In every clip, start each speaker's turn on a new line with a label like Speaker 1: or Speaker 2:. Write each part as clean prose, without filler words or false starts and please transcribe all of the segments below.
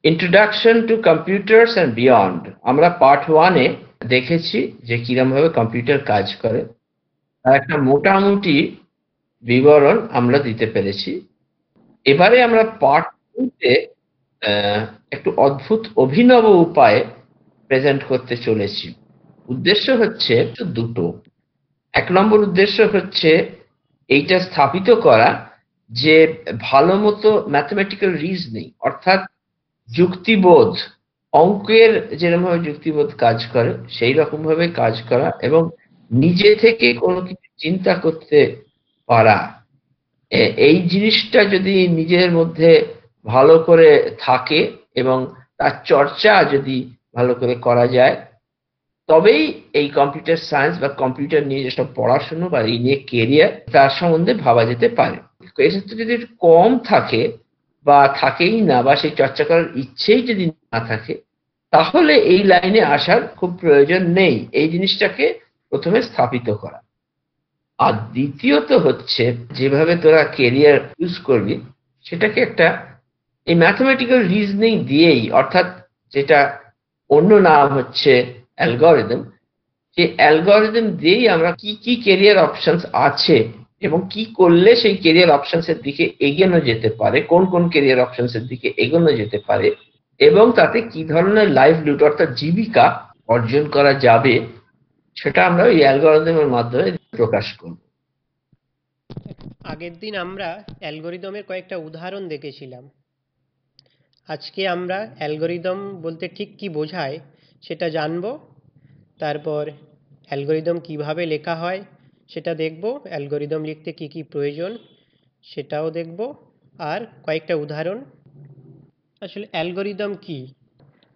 Speaker 1: Introduction to computers and beyond আমরা part 1-এ দেখেছি যে কিরকম ভাবে কম্পিউটার কাজ করে, আর একটা মোটামুটি বিবরণ আমরা দিতে পেরেছি। এবারে আমরা পার্ট 2-তে একটু অদ্ভুত অভিনব উপায়ে প্রেজেন্ট করতে চলেছি। উদ্দেশ্য হচ্ছে দুটো। 1 নম্বর উদ্দেশ্য হচ্ছে এইটা স্থাপিত করা যে ভালো মতো ম্যাথমেটিক্যাল রিজনিং অর্থাৎ যুক্তিবোধ, অঙ্কের যেরকম ভাবে যুক্তিবোধ কাজ করে সেই রকম ভাবে কাজ করা এবং নিজে থেকে কোনো কিছু চিন্তা করতে পারা। এই জিনিসটা যদি নিজের মধ্যে ভালো করে থাকে এবং তার চর্চা যদি ভালো করে করা যায়, তবেই এই কম্পিউটার সায়েন্স বা কম্পিউটার নিয়ে যেসব পড়াশোনা বা এই নিয়ে কেরিয়ার তার সম্বন্ধে ভাবা যেতে পারে। এক্ষেত্রে যদি একটু কম থাকে বা থাকেই না বা সেই চর্চা করার ইচ্ছেই যদি না থাকে, তাহলে এই লাইনে আসার খুব প্রয়োজন নেই। এই জিনিসটাকে প্রথমে স্থাপিত করা। আর দ্বিতীয়ত হচ্ছে যেভাবে তোরা কেরিয়ার চুজ করবি সেটাকে একটা এই ম্যাথমেটিক্যাল রিজনিং দিয়েই, অর্থাৎ যেটা অন্য নাম হচ্ছে অ্যালগরিদম, যে অ্যালগরিদম দিয়েই আমরা কি কি কেরিয়ার অপশনস আছে এবং কি করলে সেই কেরিয়ার অপশনস এর দিকে এগোনো যেতে পারে, কোন কোন কেরিয়ার অপশনস এর দিকে এগোনো যেতে পারে এবং তাতে কি ধরনের লাইভলিহুড অর্থাৎ জীবিকা অর্জন করা যাবে, সেটা আমরা এই অ্যালগরিদমের মাধ্যমে প্রকাশ করব।
Speaker 2: আগের দিন আমরা অ্যালগরিদমের কয়েকটা উদাহরণ দেখেছিলাম। আজকে আমরা অ্যালগরিদম বলতে ঠিক কি বোঝায় সেটা জানব। তারপর অ্যালগরিদম কিভাবে লেখা হয় সেটা দেখব, অ্যালগরিদম লিখতে কি কি প্রয়োজন সেটাও দেখব, আর কয়েকটা উদাহরণ। আসলে অ্যালগরিদম কি?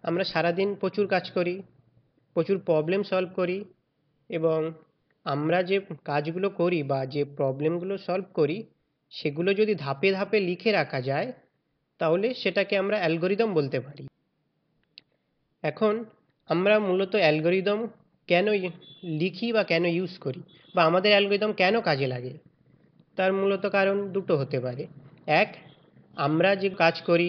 Speaker 2: আমরা সারাদিন প্রচুর কাজ করি, প্রচুর প্রবলেম সলভ করি, এবং আমরা যে কাজগুলো করি বা যে প্রবলেমগুলো সলভ করি সেগুলো যদি ধাপে ধাপে লিখে রাখা যায় তাহলে সেটাকে আমরা অ্যালগরিদম বলতে পারি। এখন আমরা মূলত অ্যালগরিদম কেন লিখি বা কেন ইউজ করি বা আমাদের অ্যালগরিদম কেন কাজে লাগে, তার মূলত কারণ দুটো হতে পারে। এক, আমরা যে কাজ করি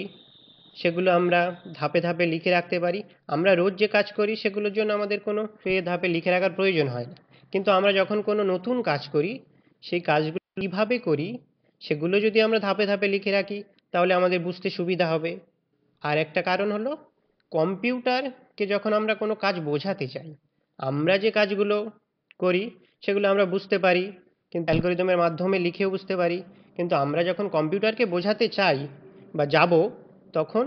Speaker 2: সেগুলো আমরা ধাপে ধাপে লিখে রাখতে পারি। আমরা রোজ যে কাজ করি সেগুলোর জন্য আমাদের কোনো ধাপে লিখে রাখার প্রয়োজন হয় না, কিন্তু আমরা যখন কোনো নতুন কাজ করি সেই কাজগুলো কীভাবে করি সেগুলো যদি আমরা ধাপে ধাপে লিখে রাখি তাহলে আমাদের বুঝতে সুবিধা হবে। আর একটা কারণ হলো কম্পিউটারকে যখন আমরা কোনো কাজ বোঝাতে চাই, আমরা যে কাজগুলো করি সেগুলো আমরা বুঝতে পারি, কিন্তু অ্যালগরিদমের মাধ্যমে লিখেও বুঝতে পারি, কিন্তু আমরা যখন কম্পিউটারকে বোঝাতে চাই বা যাব তখন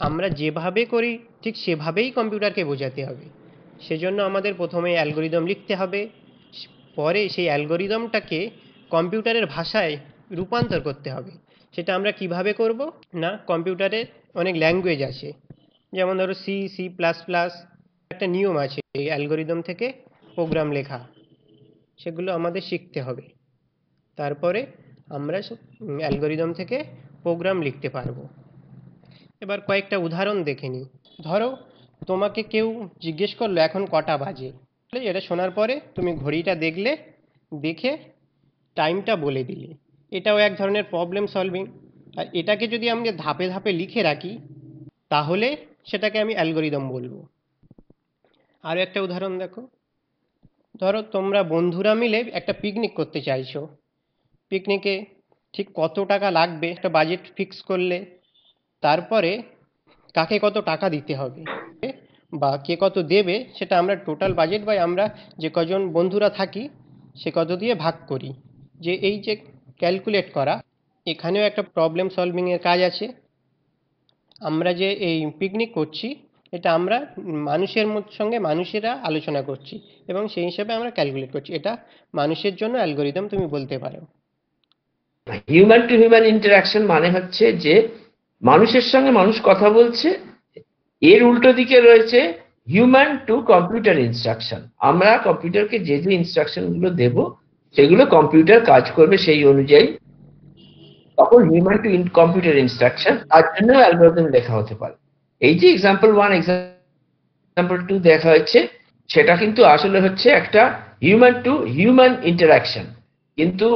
Speaker 2: আমরা যেভাবে করি ঠিক সেভাবেই কম্পিউটারকে বোঝাতে হবে। সেজন্য আমাদের প্রথমে অ্যালগরিদম লিখতে হবে, পরে সেই অ্যালগরিদমটাকে কম্পিউটারের ভাষায় রূপান্তর করতে হবে। সেটা আমরা কিভাবে করব না, কম্পিউটারে অনেক ল্যাঙ্গুয়েজ আছে, যেমন ধরো সি, সি প্লাস প্লাস, একটা নিয়ম আছে এই অ্যালগরিদম থেকে প্রোগ্রাম লেখা, সেগুলো আমাদের শিখতে হবে। তারপরে আমরা অ্যালগরিদম থেকে প্রোগ্রাম লিখতে পারবো। এবার কয়েকটা উদাহরণ দেখে নিই। ধরো তোমাকে কেউ জিজ্ঞেস করলো এখন কটা বাজে, এটা শোনার পরে তুমি ঘড়িটা দেখলে, দেখে টাইমটা বলে দিলে। এটাও এক ধরনের প্রবলেম সলভিং। আর এটাকে যদি আমি ধাপে ধাপে লিখে রাখি তাহলে সেটাকে আমি অ্যালগরিদম বলবো। আরও একটা উদাহরণ দেখো, ধরো তোমরা বন্ধুরা মিলে একটা পিকনিক করতে চাইছো। পিকনিকে ঠিক কত টাকা লাগবে একটা বাজেট ফিক্স করলে, তারপরে কাকে কত টাকা দিতে হবে বা কে কত দেবে সেটা আমরা টোটাল বাজেট বা আমরা যে কজন বন্ধুরা থাকি সে কত দিয়ে ভাগ করি। যে এই যে ক্যালকুলেট করা, এখানেও একটা প্রবলেম সলভিংয়ের কাজ আছে। আমরা যে এই পিকনিক করছি এটা আমরা মানুষের সঙ্গে মানুষেরা আলোচনা করছি এবং সেই হিসাবে আমরা ক্যালকুলেট করছি। এটা মানুষের জন্য অ্যালগরিদম তুমি বলতে পারো।
Speaker 1: হিউম্যান টু হিউম্যান ইন্টারাকশন মানে হচ্ছে যে মানুষের সঙ্গে মানুষ কথা বলছে, এর উল্টো দিকে রয়েছে হিউম্যান টু কম্পিউটার ইনস্ট্রাকশন। আমরা কম্পিউটারকে যে যে ইনস্ট্রাকশন গুলো দেব সেগুলো কম্পিউটার কাজ করবে সেই অনুযায়ী। তখন হিউম্যান টু কম্পিউটার ইনস্ট্রাকশন, তার জন্য অ্যালগরিদম লেখা হতে পারে। এই যে এক্সাম্পল 1 এক্সাম্পল 2 দেখা হচ্ছে সেটা কিন্তু আসলে হচ্ছে একটা হিউম্যান টু হিউম্যান ইন্টারাকশন, কিন্তু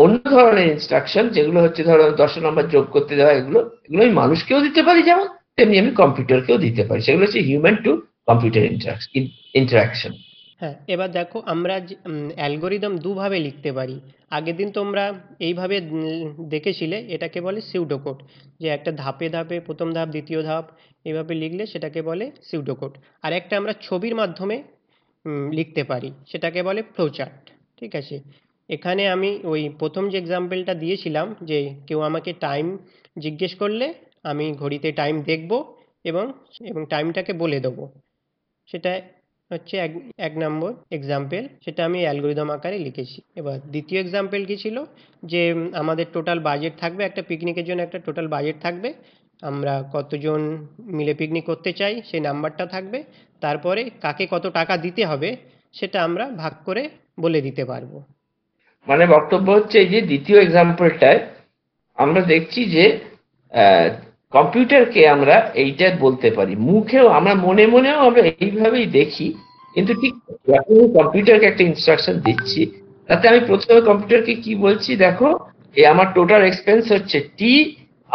Speaker 1: অন্য ধরনের ইনস্ট্রাকশন যেগুলো হচ্ছে ধরো 10 নম্বর যোগ করতে দেওয়া, এগুলো এগুলো আমি মানুষকেও দিতে পারি যেমন, তেমনি আমি কম্পিউটারকেও দিতে পারি। সেগুলো হচ্ছে হিউম্যান টু কম্পিউটার ইন্টারাকশন।
Speaker 2: হ্যাঁ, এবার দেখো আমরা অ্যালগরিদম দুভাবে লিখতে পারি। আগের দিন তোমরা এইভাবে দেখেছিলে, এটাকে বলে সিউডোকোড, যে একটা ধাপে ধাপে প্রথম ধাপ দ্বিতীয় ধাপ এইভাবে লিখলে সেটাকে বলে সিউডোকোড। আর একটা আমরা ছবির মাধ্যমে লিখতে পারি, সেটাকে বলে ফ্লোচার্ট। ঠিক আছে, এখানে আমি ওই প্রথম যে এক্সাম্পলটা দিয়েছিলাম, যে কেউ আমাকে টাইম জিজ্ঞেস করলে আমি ঘড়িতে টাইম দেখব এবং এবং টাইমটাকে বলে দেবো, সেটা হচ্ছে এক এক নম্বর এক্সাম্পল, সেটা আমি অ্যালগরিদম আকারে লিখেছি। এবার দ্বিতীয় এক্সাম্পল কি ছিল, যে আমাদের টোটাল বাজেট থাকবে, একটা পিকনিকের জন্য একটা টোটাল বাজেট থাকবে, আমরা কতজন মিলে পিকনিক করতে চাই সেই নাম্বারটা থাকবে, তারপরে কাকে কত টাকা দিতে হবে সেটা আমরা ভাগ করে বলে দিতে পারবো।
Speaker 1: মানে বক্তব্য হচ্ছে এই যে দ্বিতীয় এক্সাম্পলটায় আমরা দেখছি যে কম্পিউটারকে আমরা এইটা বলতে পারি, মুখেও আমরা মনে মনেও আমরা এইভাবেই দেখি। কিন্তু ঠিক যখন আমি কম্পিউটারকে একটা ইনস্ট্রাকশন দিচ্ছি, তাতে আমি প্রথমে কম্পিউটারকে কি বলছি, দেখো এই আমার টোটাল এক্সপেন্স হচ্ছে টি,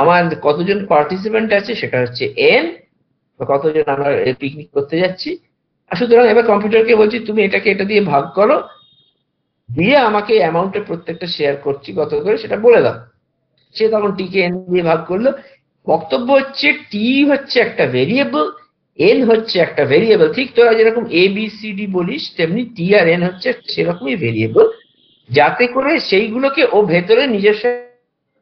Speaker 1: আমার কতজন পার্টিসিপেন্ট আছে সেটা হচ্ছে এন, কতজন আমরা পিকনিক করতে যাচ্ছি। আর সুতরাং এবার কম্পিউটারকে বলছি তুমি এটাকে এটা দিয়ে ভাগ করো, দিয়ে আমাকে অ্যামাউন্টের প্রত্যেকটা শেয়ার করছি কত করে সেটা বলে দাও। সে তখন টি কে এন দিয়ে ভাগ করলো। বক্তব্য হচ্ছে টি হচ্ছে একটা ভেরিয়েবল, এন হচ্ছে একটা ভেরিয়েবল। ঠিক তোরা যেরকম এ বি সি ডি বলিস, তেমনি টি আর এন হচ্ছে সেরকমই ভেরিয়েবল, যাতে করে সেইগুলোকে ও ভেতরে নিজস্ব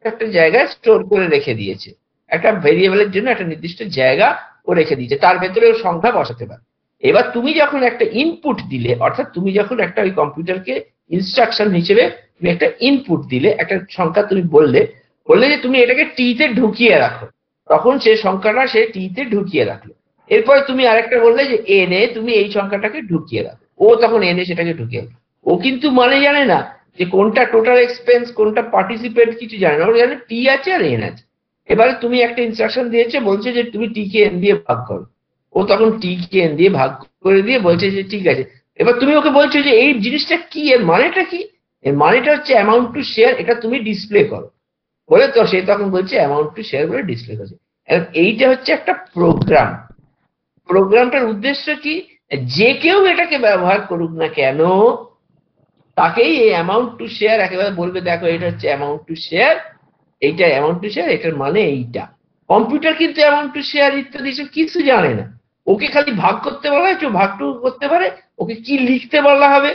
Speaker 1: একটা জায়গায় স্টোর করে রেখে দিয়েছে। একটা ভেরিয়েবলের জন্য একটা নির্দিষ্ট জায়গা ও রেখে দিয়েছে, তার ভেতরে ও সংখ্যা বসাতে পারে। এবার তুমি যখন একটা ইনপুট দিলে, অর্থাৎ তুমি যখন একটা ওই কম্পিউটারকে ইনস্ট্রাকশন হিসেবে তুমি একটা ইনপুট দিলে, একটা সংখ্যা তুমি বললে বললে যে তুমি এটাকে টি তে ঢুকিয়ে রাখো, তখন সেই সংখ্যাটা সে টি তে ঢুকিয়ে রাখলো। এরপরে তুমি আরেকটা বললে যে এন এ তুমি এই সংখ্যাটাকে ঢুকিয়ে রাখো, ও তখন এন এ সেটাকে ঢুকিয়ে রাখলো। ও কিন্তু মানে জানে না যে কোনটা টোটাল এক্সপেন্স কোনটা পার্টিসিপেন্ট, কিছু জানে না, ও জানে টি আছে আর এন আছে। এবারে তুমি একটা ইনস্ট্রাকশন দিয়েছে, বলছে যে তুমি টি কে এন দিয়ে ভাগ করো, ও তখন টি কে এন দিয়ে ভাগ করে দিয়ে বলছে যে ঠিক আছে। এবার তুমি ওকে বলছো যে এই জিনিসটা কি, এর মানেটা কি, এর মানেটা হচ্ছে অ্যামাউন্ট টু শেয়ার, এটা তুমি ডিসপ্লে করো বলে, তো সে তখন বলছে অ্যামাউন্ট টু শেয়ার বলে ডিসপ্লে করছে। এইটা হচ্ছে একটা প্রোগ্রাম। প্রোগ্রামটার উদ্দেশ্য কি, যে কেউ এটাকে ব্যবহার করুক না কেন তাকেই এই অ্যামাউন্ট টু শেয়ার একেবারে বলবে, দেখো এটা হচ্ছে অ্যামাউন্ট টু শেয়ার, এইটা অ্যামাউন্ট টু শেয়ার, এটার মানে এইটা। কম্পিউটার কিন্তু অ্যামাউন্ট টু শেয়ার ইত্যাদি সব কিছু জানে না। ওকে খালি ভাগ করতে বলা হয়েছে, ভাগটুকু করতে পারে। ওকে কি লিখতে বলা হবে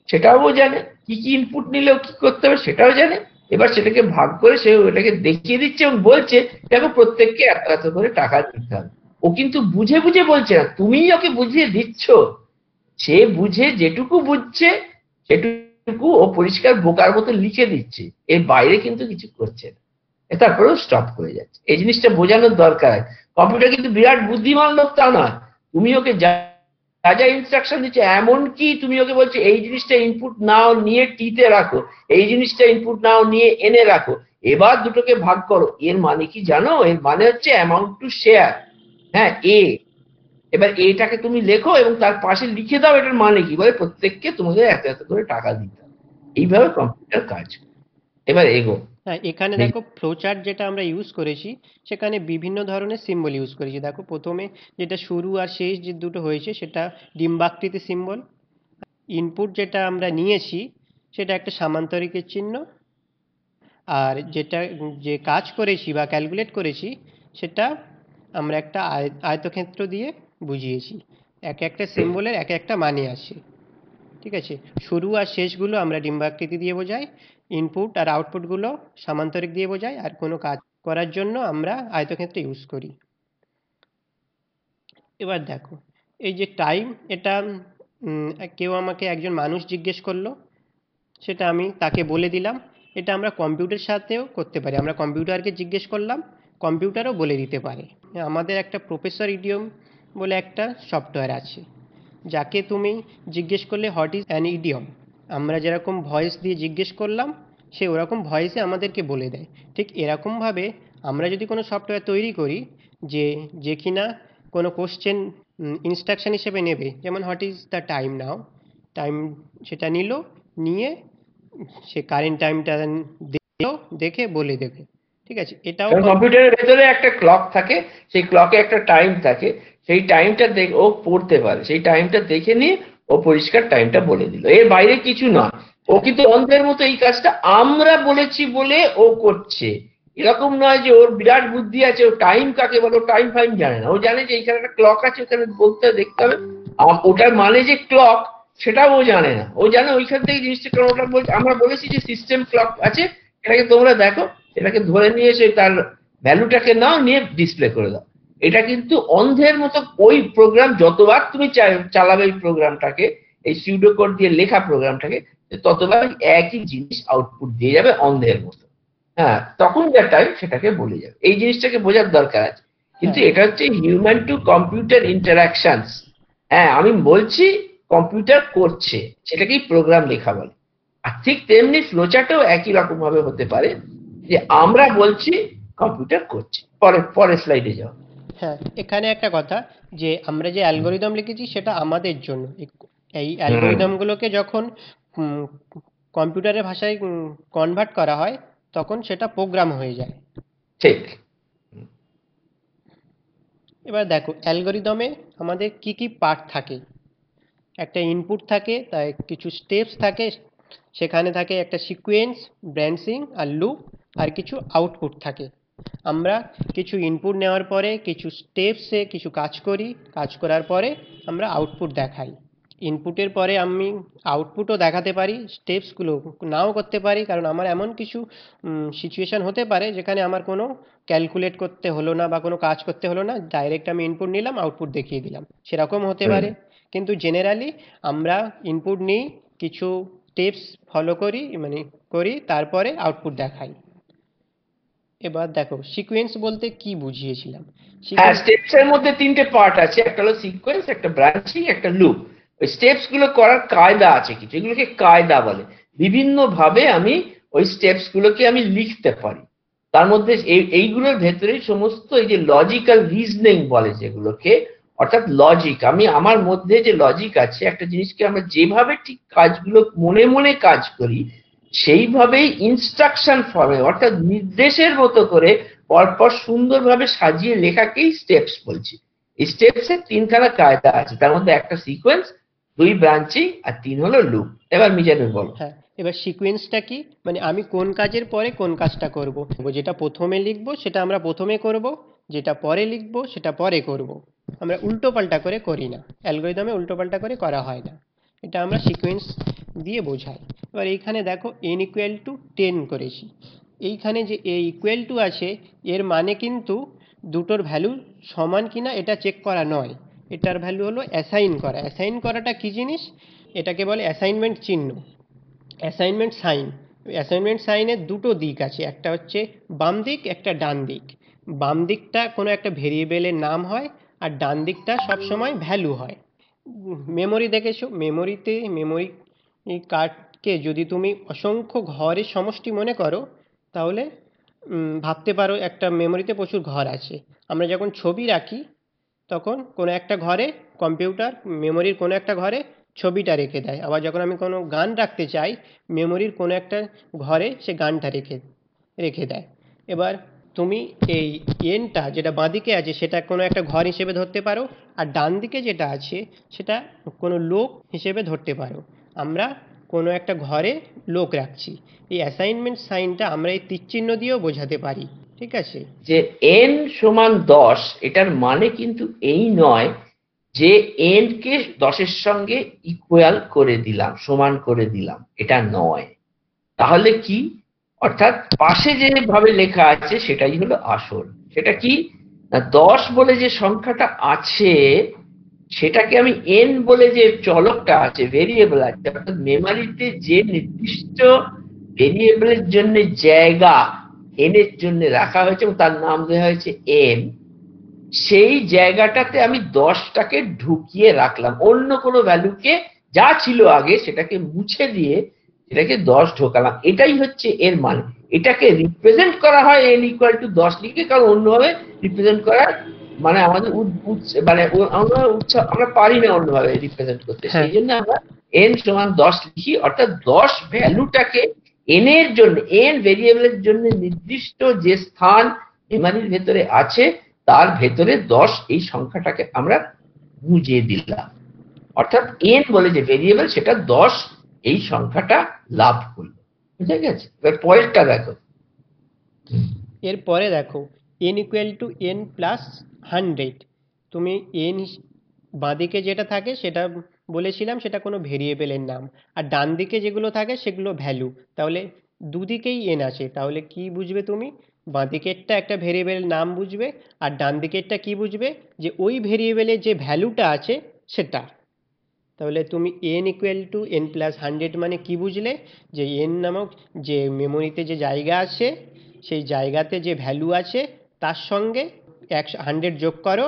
Speaker 1: সেটাও ও জানে, কি কি ইনপুট নিলেও কি করতে হবে সেটাও জানে। এবার সেটাকে ভাগ করে সে ওটাকে দেখিয়ে দিচ্ছে এবং বলছে দেখো প্রত্যেককে এত এত করে টাকা দিতে হবে। ও কিন্তু বুঝে বুঝে বলছে না, তুমিই ওকে বুঝিয়ে দিচ্ছ। সে বুঝে যেটুকু বুঝছে সেটুকু ও পরিষ্কার বোকার মতো লিখে দিচ্ছে, এর বাইরে কিন্তু কিছু করছে না। তারপরেও স্টপ করে যাচ্ছে। এই জিনিসটা বোঝানোর দরকার। কম্পিউটার কিন্তু বিরাট বুদ্ধিমান লোক তা নয়। তুমি ওকে যা যা যা ইনস্ট্রাকশন দিচ্ছে, এমনকি তুমি ওকে বলছো এই জিনিসটা ইনপুট নাও নিয়ে টিতে রাখো, এই জিনিসটা ইনপুট নাও নিয়ে এনে রাখো, এবার দুটোকে ভাগ করো, এর মানে কি জানো, এর মানে হচ্ছে অ্যামাউন্ট টু শেয়ার। হ্যাঁ, এ। এবার এটাকে তুমি লেখো এবং তার পাশে লিখে দাও এটার মানে কি, বলে প্রত্যেককে তোমাদের এত এত করে টাকা দিতে হবে। এইভাবে কম্পিউটার কাজ করে। এবার এগো।
Speaker 2: হ্যাঁ, এখানে দেখো ফ্লোচার্ট যেটা আমরা ইউজ করেছি, সেখানে বিভিন্ন ধরনের সিম্বল ইউজ করেছি। দেখো প্রথমে যেটা শুরু আর শেষ যে দুটো হয়েছে সেটা ডিম্বাকৃতি সিম্বল। ইনপুট যেটা আমরা নিয়েছি সেটা একটা সামান্তরিকের চিহ্ন। আর যেটা যে কাজ করেছি বা ক্যালকুলেট করেছি সেটা আমরা একটা আয়তক্ষেত্র দিয়ে বুঝিয়েছি। এক একটা সিম্বলের এক একটা মানে আছে। ঠিক আছে, শুরু আর শেষগুলো আমরা ডিম্বাকৃতি দিয়ে বোঝাই, ইনপুট আর আউটপুটগুলো সামান্তরিক দিয়ে বোঝাই, আর কোনো কাজ করার জন্য আমরা আয়তক্ষেত্র ইউজ করি। এবার দেখো এই যে টাইম, এটা কেউ আমাকে একজন মানুষ জিজ্ঞেস করলো, সেটা আমি তাকে বলে দিলাম। এটা আমরা কম্পিউটারের সাথেও করতে পারি, আমরা কম্পিউটারকে জিজ্ঞেস করলাম, কম্পিউটারও বলে দিতে পারে। আমাদের একটা প্রফেসর ইডিয়ম বলে একটা সফটওয়্যার আছে, যাকে তুমি জিজ্ঞেস করলে হোয়াট ইজ অ্যান ইডিয়ম, আমরা যেরকম ভয়েস দিয়ে জিজ্ঞেস করলাম সে ওরকম ভয়েসে আমাদেরকে বলে দেয়। ঠিক এরকমভাবে আমরা যদি কোনো সফটওয়্যার তৈরি করি যে যে কিনা কোনো কোশ্চেন ইনস্ট্রাকশন হিসেবে নেবে, যেমন what is the time now, time সেটা নিল, নিয়ে সে কারেন্ট টাইমটা দেখে বলে দেবে, ঠিক আছে? এটাও
Speaker 1: কম্পিউটারের ভেতরে একটা ক্লক থাকে, সেই ক্লকে একটা টাইম থাকে, সেই টাইমটা ও পড়তে পারে, সেই টাইমটা দেখে নিয়ে ও পরিষ্কার টাইমটা বলে দিল, এর বাইরে কিছু নয়। ও কিন্তু অন্ধের মতো এই কাজটা আমরা বলেছি বলে ও করছে, এরকম নয় যে ওর বিরাট বুদ্ধি আছে, ও টাইম কাকে বলো, টাইম ফাইম জানে না। ও জানে যে এখানে একটা ক্লক আছে, ওখানে বলতে দেখতে হবে, ওটার মানে যে ক্লক সেটাও ও জানে না। ও জানে ওইখান থেকে জিনিসটা, কারণ ওটা আমরা বলেছি যে সিস্টেম ক্লক আছে, এটাকে তোমরা দেখো, এটাকে ধরে নিয়ে এসে তার ভ্যালুটাকে নাও, নিয়ে ডিসপ্লে করে দাও। এটা কিন্তু অন্ধের মতো, ওই প্রোগ্রাম যতবার তুমি চালাবে এই প্রোগ্রামটাকে, এই সিউডো কোড দিয়ে লেখা প্রোগ্রামটাকে, ততবার একই জিনিস আউটপুট দিয়ে যাবে অন্ধের মতো। হ্যাঁ, তখন যা টাইম সেটাকে বলে যাবে। এই জিনিসটাকে বোঝার দরকার আছে। কিন্তু এটা হচ্ছে হিউম্যান টু কম্পিউটার ইন্টারাকশনস। হ্যাঁ, আমি বলছি কম্পিউটার করছে, সেটাকেই প্রোগ্রাম লেখা বলে। আর ঠিক তেমনি ফ্লোচার্টও একই রকম ভাবে হতে পারে, যে আমরা বলছি কম্পিউটার করছে। পরের স্লাইডে যাও।
Speaker 2: হ্যাঁ, এখানে একটা কথা, যে আমরা যে অ্যালগোরিদম লিখেছি সেটা আমাদের জন্য। এই অ্যালগোরিদমগুলোকে যখন কম্পিউটারের ভাষায় কনভার্ট করা হয়, তখন সেটা প্রোগ্রাম হয়ে যায়।
Speaker 1: ঠিক।
Speaker 2: এবার দেখো, অ্যালগোরিদমে আমাদের কি কি পার্ট থাকে। একটা ইনপুট থাকে, তাই কিছু স্টেপস থাকে, সেখানে থাকে একটা সিকোয়েন্স, ব্রাঞ্চিং আর লুপ, আর কিছু আউটপুট থাকে। আমরা কিছু ইনপুট নেওয়ার পরে কিছু স্টেপসে কিছু কাজ করি, কাজ করার পরে আমরা আউটপুট দেখাই। ইনপুটের পরে আমি আউটপুটও দেখাতে পারি, স্টেপসগুলো নাও করতে পারি, কারণ আমার এমন কিছু সিচুয়েশন হতে পারে যেখানে আমার কোনো ক্যালকুলেট করতে হলো না বা কোনো কাজ করতে হলো না, ডাইরেক্ট আমি ইনপুট নিলাম, আউটপুট দেখিয়ে দিলাম, সেরকম হতে পারে। কিন্তু জেনারেলি আমরা ইনপুট নিই, কিছু স্টেপস ফলো করি, করি, তারপরে আউটপুট দেখাই। এবার দেখো, সিকোয়েন্স বলতে কি বুঝিয়েছিলাম।
Speaker 1: হ্যাঁ, স্টেপস এর মধ্যে তিনটে পার্ট আছে, একটা হলো সিকোয়েন্স, একটা ব্রাঞ্চিং, একটা লুপ। ওই স্টেপস গুলো করার কায়দা আছে কিছু, এগুলোকে কায়দা বলে। বিভিন্ন ভাবে আমি ওই স্টেপস গুলোকে আমি লিখতে পারি। তার মধ্যে এইগুলোর ভেতরে সমস্ত এই যে লজিক্যাল রিজনিং বলে যেগুলোকে, অর্থাৎ লজিক, আমি আমার মধ্যে যে লজিক আছে, একটা জিনিসকে আমরা যেভাবে ঠিক কাজগুলো মনে মনে কাজ করি, সেইভাবেই ইনস্ট্রাকশন ফর্মে, অর্থাৎ নির্দেশের মতো করে পরপর সুন্দরভাবে সাজিয়ে লেখাকেই স্টেপস বলছি। এই স্টেপস এর তিনখানা কায়দা আছে, তার মধ্যে একটা সিকোয়েন্স, দুই ব্রাঞ্চিং, আর তিন হলো লুপ। এবার মিজানুর বলো।
Speaker 2: হ্যাঁ, এবার সিকোয়েন্সটা কি, আমি কোন কাজের পরে কোন কাজটা করব। যেটা প্রথমে লিখব সেটা আমরা প্রথমে করব, যেটা পরে লিখব সেটা পরে করব। আমরা উল্টো পাল্টা করে করি না, অ্যালগোরিদমে উল্টো পাল্টা করে করা হয় না। এটা আমরা সিকোয়েন্স দিয়ে বোঝাই। এবার এইখানে দেখো, n=10 করেছি। এইখানে যে a=2 আছে, এর মানে কিন্তু দুটোর ভ্যালু সমান কিনা এটা চেক করা নয়, এটার ভ্যালু হলো অ্যাসাইন করা। অ্যাসাইন করাটা কি জিনিস, এটাকে বলে অ্যাসাইনমেন্ট চিহ্ন, অ্যাসাইনমেন্ট সাইন। অ্যাসাইনমেন্ট সাইনের দুটো দিক আছে, একটা হচ্ছে বাম দিক, একটা ডান দিক। বাম দিকটা কোনো একটা ভেরিয়েবলের নাম হয়, আর ডান দিকটা সবসময় ভ্যালু হয়। মেমোরি দেখেছো, মেমোরি কার্ডকে যদি তুমি অসংখ্য ঘরের সমষ্টি মনে করো, তাহলে ভাবতে পারো একটা মেমোরিতে প্রচুর ঘর আছে। আমরা যখন ছবি রাখি, তখন কোনো একটা ঘরে কম্পিউটার মেমোরির কোনো একটা ঘরে ছবিটা রেখে দেয়, আবার যখন আমি কোনো গান রাখতে চাই, মেমোরির কোনো একটা ঘরে সে গানটা রেখে রেখে দেয়। এবার তুমি এই এনটা যেটা বাঁদিকে আছে সেটা কোনো একটা ঘর হিসেবে ধরতে পারো, আর ডান দিকে যেটা আছে সেটা কোনো লোক হিসেবে ধরতে পারো। আমরা কোনো একটা ঘরে লোক রাখছি। এই অ্যাসাইনমেন্ট সাইনটা আমরা এই তীরচিহ্ন দিয়েও বোঝাতে পারি, ঠিক আছে?
Speaker 1: যে n সমান 10, এটার মানে কিন্তু এই নয় যে n কে 10-এর সঙ্গে ইকুয়াল করে দিলাম, সমান করে দিলাম, এটা নয়। তাহলে কি, অর্থাৎ পাশে যেভাবে লেখা আছে সেটাই হলো আসল। সেটা কি না, 10 বলে যে সংখ্যাটা আছে, সেটাকে আমি n বলে যে চলকটা আছে, ভেরিয়েবল আছে, অর্থাৎ মেমোরিতে যে নির্দিষ্ট ভেরিয়েবলের জন্য জায়গা n এর জন্য রাখা হয়েছে এবং তার নাম দেওয়া হয়েছে n, সেই জায়গাটাতে আমি 10টাকে ঢুকিয়ে রাখলাম, অন্য কোনো ভ্যালুকে যা ছিল আগে সেটাকে মুছে দিয়ে এটাকে 10 ঢোকালাম। এটাই হচ্ছে এর মানে। এটাকে রিপ্রেজেন্ট করা হয় n=10 লিখে, কারণ অন্যভাবে রিপ্রেজেন্ট করার মানে আমাদের মানে আমরা পারি না অন্যভাবে রিপ্রেজেন্ট করতে,
Speaker 2: হ্যাঁ,
Speaker 1: সেই জন্য আমরা n সমান 10 লিখি, অর্থাৎ 10 ভ্যালুটাকে n এর জন্য, n ভেরিয়েবলের জন্য নির্দিষ্ট যে স্থান মেমরির ভেতরে আছে তার ভেতরে 10 এই সংখ্যাটাকে আমরা বুঝিয়ে দিলাম, অর্থাৎ n বলে যে ভেরিয়েবল সেটা 10 এই সংখ্যাটা লাভ করলো। বুঝা গেছে? এবার পরেরটা দেখো।
Speaker 2: এরপরে দেখো n equal to n plus 100। তুমি n বাঁদিকে যেটা থাকে সেটা বলেছিলাম সেটা কোনো ভেরিয়েবলের নাম, আর ডান দিকে যেগুলো থাকে সেগুলো ভ্যালু। তাহলে দুদিকেই n আছে, তাহলে কি বুঝবে তুমি? বাঁদিকেরটা একটা ভেরিয়েবলের নাম বুঝবে, আর ডান দিকেরটা কি বুঝবে? যে ওই ভেরিয়েবলের যে ভ্যালুটা আছে সেটা। তাহলে তুমি n equal to n plus 100 মানে কি বুঝলে? যে n নামক যে মেমোরিতে যে জায়গা আছে সেই জায়গাতে যে ভ্যালু আছে তার সঙ্গে 100 যোগ করো।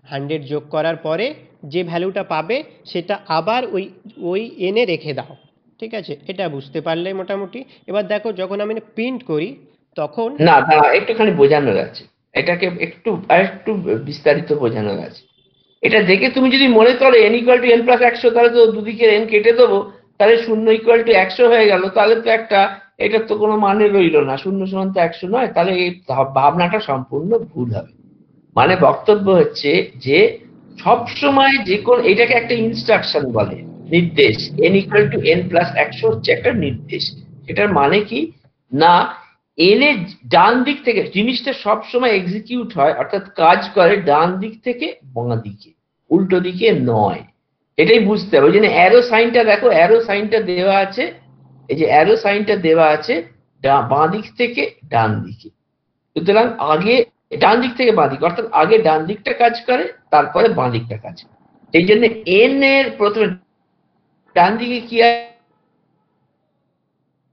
Speaker 2: 100 যোগ করার পরে যে ভ্যালুটা পাবে সেটা আবার ওই ওই এনে রেখে দাও। ঠিক আছে, এটা বুঝতে পারলে মোটামুটি? এবার দেখো যখন আমি প্রিন্ট করি তখন
Speaker 1: না দাঁড়া, একটুখানি বোঝানোর আছে, এটাকে একটু আরেকটু বিস্তারিত বোঝানোর আছে। এটা দেখে তুমি যদি মনে করো n equal to n plus 100, তাহলে তো দুদিকে n কেটে দেবো, তাহলে 0 ইকুয়াল টু 100 হয়ে গেল, তাহলে তো একটা এটার তো কোনো মানে রইলো না, 0 সমান তো 100 নয়, তাহলে এই ভাবনাটা সম্পূর্ণ ভুল হবে। মানে বক্তব্য হচ্ছে যে সব সময় যে কোন, এটাকে একটা ইনস্ট্রাকশন বলে, নির্দেশ। n equal to n plus 100 হচ্ছে একটা নির্দেশ। এটার মানে কি না, n এর ডান দিক থেকে জিনিসটা সব সময় এক্সিকিউট হয়, অর্থাৎ কাজ করে ডান দিক থেকে বাঁ দিকে, উল্টো দিকে নয়। এটাই বুঝতে হবে। ওই জন্য অ্যারো সাইনটা দেখো, অ্যারো সাইনটা দেওয়া আছে, এই যে অ্যারো সাইনটা দেওয়া আছে বাঁ দিক থেকে ডান দিকে। সুতরাং আগে ডান দিক থেকে বাঁ দিক, অর্থাৎ আগে ডান দিকটা কাজ করে তারপরে বাঁ দিকটা কাজ করে। এই জন্য n এর প্রথমে ডান দিকে কি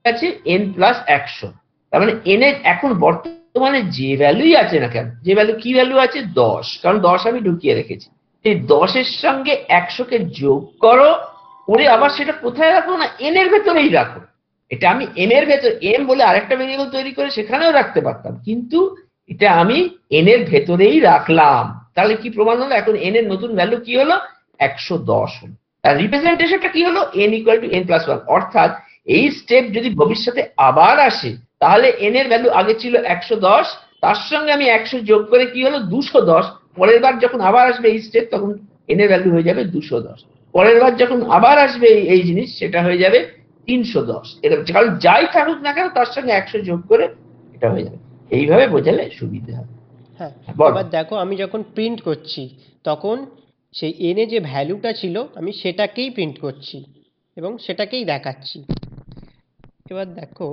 Speaker 1: আছে, n প্লাস 100। তার মানে n এর এখন বর্তমানে যে ভ্যালুই আছে না কেন, যে ভ্যালু, কি ভ্যালু আছে 10, কারণ 10 আমি ঢুকিয়ে রেখেছি, এই 10 এর সঙ্গে 100 কে যোগ করো, করে আবার সেটা কোথায় রাখো না, n এর ভেতরেই রাখো। এটা আমি n এর ভেতর, m বলে আরেকটা ভেরিয়েবল তৈরি করে সেখানেও রাখতে পারতাম, কিন্তু এটা আমি n এর ভেতরেই রাখলাম। তাহলে কি প্রমাণ হলো? এখন n এর নতুন ভ্যালু কি হলো, 110 হলো। আর রিপ্রেজেন্টেশনটা কি হলো, n equal to n plus 1। অর্থাৎ এই স্টেপ যদি ভবিষ্যতে আবার আসে তাহলে n এর ভ্যালু আগে ছিল 110, তার সঙ্গে আমি 100 যোগ করে কি হলো 210। পরের বার যখন আবার আসবে এই স্টেপ তখন n এর ভ্যালু হয়ে যাবে 210। পরের বার যখন আবার আসবে এই জিনিস সেটা হয়ে যাবে 310। এটা কারণ যাই থাকুক না কেন তার সঙ্গে 100 যোগ করে এটা হয়ে যাবে। এইভাবে বোঝালে সুবিধা হবে।
Speaker 2: হ্যাঁ,
Speaker 1: বল।
Speaker 2: এবার দেখো আমি যখন প্রিন্ট করছি তখন সেই এনে যে ভ্যালুটা ছিল আমি সেটাকেই প্রিন্ট করছি এবং সেটাকেই দেখাচ্ছি। এবার দেখো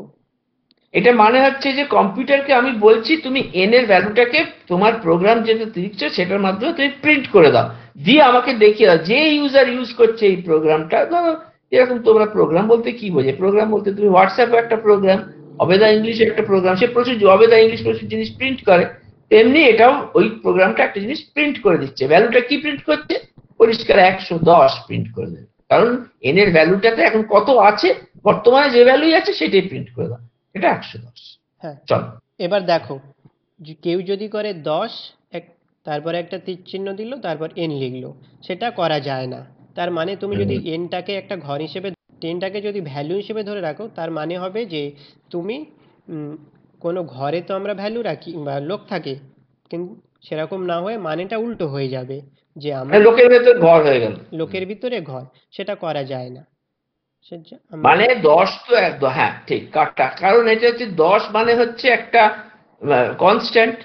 Speaker 1: এটা মানে হচ্ছে যে কম্পিউটারকে আমি বলছি তুমি n এর ভ্যালুটাকে তোমার প্রোগ্রাম যেটা দিচ্ছ সেটার মাধ্যমে তুমি প্রিন্ট করে দাও, দিয়ে আমাকে দেখিয়ে দাও। যে ইউজার ইউজ করছে এই প্রোগ্রামটা, ধরো এরকম, তোমরা প্রোগ্রাম বলতে কি বোঝে, প্রোগ্রাম বলতে তুমি হোয়াটসঅ্যাপে একটা প্রোগ্রাম, অবেদা ইংলিশে একটা প্রোগ্রাম, সে প্রচুর অবেদা ইংলিশ প্রচুর জিনিস প্রিন্ট করে, তেমনি এটাও ওই প্রোগ্রামটা একটা জিনিস প্রিন্ট করে দিচ্ছে। ভ্যালুটা কি প্রিন্ট করছে, পরিষ্কার 110 প্রিন্ট করে দেবে, কারণ n এর ভ্যালুটাতে এখন কত আছে, বর্তমানে যে ভ্যালুই আছে সেটাই প্রিন্ট করে দাও, এটা 110।
Speaker 2: হ্যাঁ,
Speaker 1: চলো
Speaker 2: এবার দেখো কেউ যদি করে 10 তারপরে একটা তীর চিহ্ন দিল তারপর n লিখলো, সেটা করা যায় না। তার মানে তুমি যদি nটাকে একটা ঘর হিসেবে, 10টাকে যদি ভ্যালু হিসেবে ধরে রাখো তার মানে হবে যে তুমি কোনো ঘরে তো আমরা ভ্যালু রাখি বা লোক থাকে, কিন্তু সেরকম না হয়ে মানেটা উল্টো হয়ে যাবে, যে আমরা
Speaker 1: লোকের ভেতর ঘর হয়ে গেল।
Speaker 2: লোকের ভিতরে ঘর, সেটা করা যায় না।
Speaker 1: মানে 10 তো একদম, হ্যাঁ ঠিক কাটা, কারণ এটা হচ্ছে 10 মানে হচ্ছে একটা কনস্ট্যান্ট,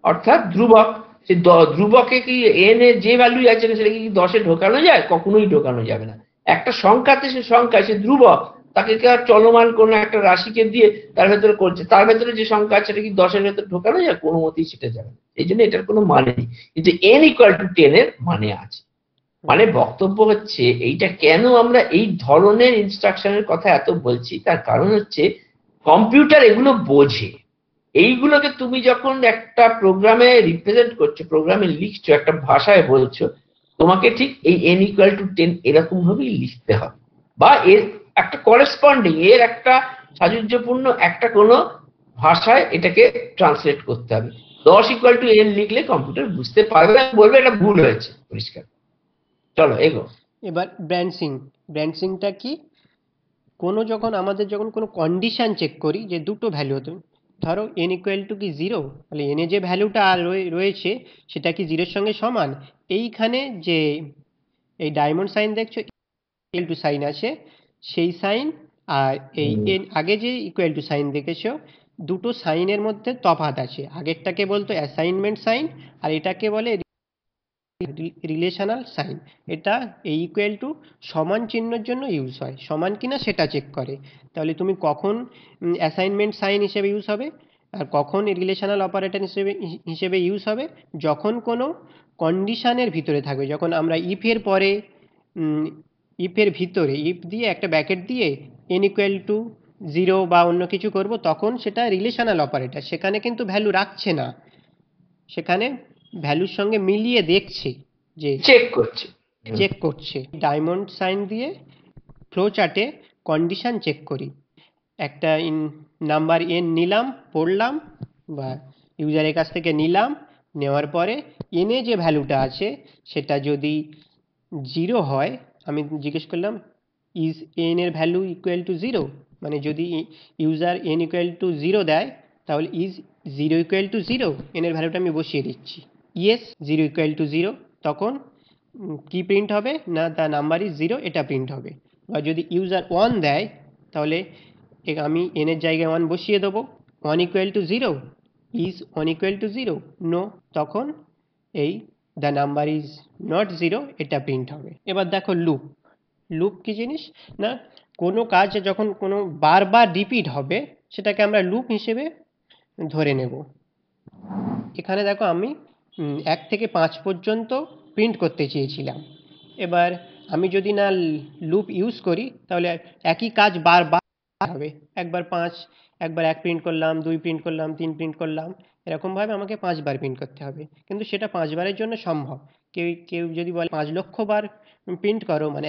Speaker 1: অর্থাৎ ধ্রুবক। সেই ধ্রুবকে কি n এর যে ভ্যালু আছে সেটা কি 10-এ ঢোকানো যায়? কখনোই ঢোকানো যাবে না। একটা সংখ্যাতে, সে সংখ্যা, সে ধ্রুবক, তাকে কি আর চলমান কোনো একটা রাশিকে দিয়ে তার ভেতরে করছে, তার ভেতরে যে সংখ্যা আছে সেটা কি 10-এর ভেতরে ঢোকানো যায়? কোনো মতেই সেটা যাবে না। এই জন্য এটার কোনো মানে নেই, কিন্তু n ইকুয়াল টু 10 এর মানে আছে। মানে বক্তব্য হচ্ছে এইটা কেন আমরা এই ধরনের ইনস্ট্রাকশনের কথা এত বলছি, তার কারণ হচ্ছে কম্পিউটার এগুলো বোঝে। এইগুলোকে তুমি যখন একটা প্রোগ্রামে রিপ্রেজেন্ট করছো, প্রোগ্রামে লিখছো, একটা ভাষায় বলছো, তোমাকে ঠিক এই n ইকুয়াল টু 10 এরকম ভাবেই লিখতে হবে, বা এর একটা করেসপন্ডিং, এর একটা সাযুজ্যপূর্ণ একটা কোনো ভাষায় এটাকে ট্রান্সলেট করতে হবে। 10 ইকুয়াল টু n লিখলে কম্পিউটার বুঝতে পারবে না, বলবে এটা ভুল হয়েছে, পরিষ্কার। চলো এগো।
Speaker 2: এবার ব্রাঞ্চিং, ব্রাঞ্চিংটা কি, আমাদের যখন কোনো কন্ডিশন চেক করি যে দুটো ভ্যালু হতো, ধরো n ইকুয়াল টু কি জিরো, তাহলে এনে যে ভ্যালুটা রয়েছে সেটা কি জিরোর সঙ্গে সমান, এইখানে যে এই ডায়মন্ড সাইন দেখছো ইকুয়াল টু সাইন আছে সেই সাইন, আর এই এন আগে যে ইকুয়াল টু সাইন দেখেছো দুটো সাইনের মধ্যে তফাৎ আছে, আগেরটাকে বলতো অ্যাসাইনমেন্ট সাইন আর এটাকে বলে রিলেশনাল সাইন। এটা এই ইকুয়াল টু সমান চিহ্নের জন্য ইউজ হয়, সমান কিনা সেটা চেক করে। তাহলে তুমি কখন অ্যাসাইনমেন্ট সাইন হিসেবে ইউজ হবে আর কখন রিলেশনাল অপারেটর হিসেবে ইউজ হবে, যখন কোনো কন্ডিশনের ভিতরে থাকবে, যখন আমরা ইফের পরে ইফের ভিতরে ইফ দিয়ে একটা ব্র্যাকেট দিয়ে n ইকুয়াল টু জিরো বা অন্য কিছু করব, তখন সেটা রিলেশনাল অপারেটর, সেখানে কিন্তু ভ্যালু রাখছে না, সেখানে ভ্যালুর সঙ্গে মিলিয়ে দেখছে, যে চেক করছে। ডায়মন্ড সাইন দিয়ে ফ্লো চার্টে কন্ডিশন চেক করি, একটা নাম্বার n নিলাম, পড়লাম বা ইউজারের কাছ থেকে নিলাম, নেওয়ার পরে এনে যে ভ্যালুটা আছে সেটা যদি জিরো হয়, আমি জিজ্ঞেস করলাম ইজ n এর ভ্যালু ইকুয়াল টু জিরো, মানে যদি user n equal to zero দেয় তাহলে is zero equal to zero, n এর ভ্যালুটা আমি বসিয়ে দিচ্ছি, yes zero equal to zero, তখন কি প্রিন্ট হবে না দ্য নাম্বার ইজ জিরো, এটা প্রিন্ট হবে। বা যদি ইউজার ওয়ান দেয় তাহলে আমি n এর জায়গায় ওয়ান বসিয়ে দেবো, one equal to zero, is one equal to zero, no, তখন এই the number is not zero এটা প্রিন্ট হবে। এবার দেখো লুপ, লুপ কি জিনিস না, কোনো কাজ যখন কোনো বারবার রিপিট হবে সেটাকে আমরা লুপ হিসেবে ধরে নেব। এখানে দেখো আমি 1 থেকে 5 পর্যন্ত প্রিন্ট করতে চেয়েছিলাম, এবার আমি যদি না লুপ ইউজ করি তাহলে একই কাজ বারবার হবে, একবার 5, একবার 1 প্রিন্ট করলাম, 2 প্রিন্ট করলাম, 3 প্রিন্ট করলাম, এরকমভাবে আমাকে 5 বার প্রিন্ট করতে হবে, কিন্তু সেটা 5 বারের জন্য সম্ভব। কেউ যদি বলে 5 লক্ষ বার প্রিন্ট করো, মানে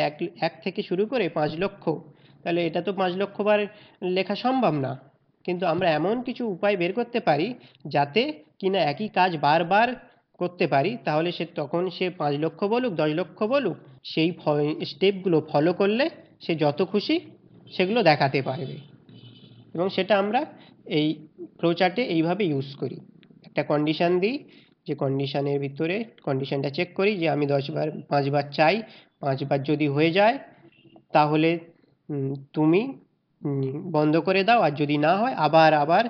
Speaker 2: এক থেকে শুরু করে 5 লক্ষ, তাহলে এটা তো 5 লক্ষ বার লেখা সম্ভব না, কিন্তু আমরা এমন কিছু উপায় বের করতে পারি যাতে কিনা একই কাজ বারবার করতে পারি, তাহলে তখন সে 5 লক্ষ বলুক 10 লক্ষ বলুক, সেই স্টেপগুলো ফলো করলে সে যত খুশি সেগুলো দেখাতে পারবে। এবং সেটা আমরা এই ফ্লো চার্টে এইভাবে ইউজ করি, একটা কন্ডিশন দিই, যে কন্ডিশনের ভিতরে কন্ডিশনটা চেক করি যে আমি 5 বার চাই, 5 বার যদি হয়ে যায় তাহলে তুমি বন্ধ করে দাও, আর যদি না হয় আবার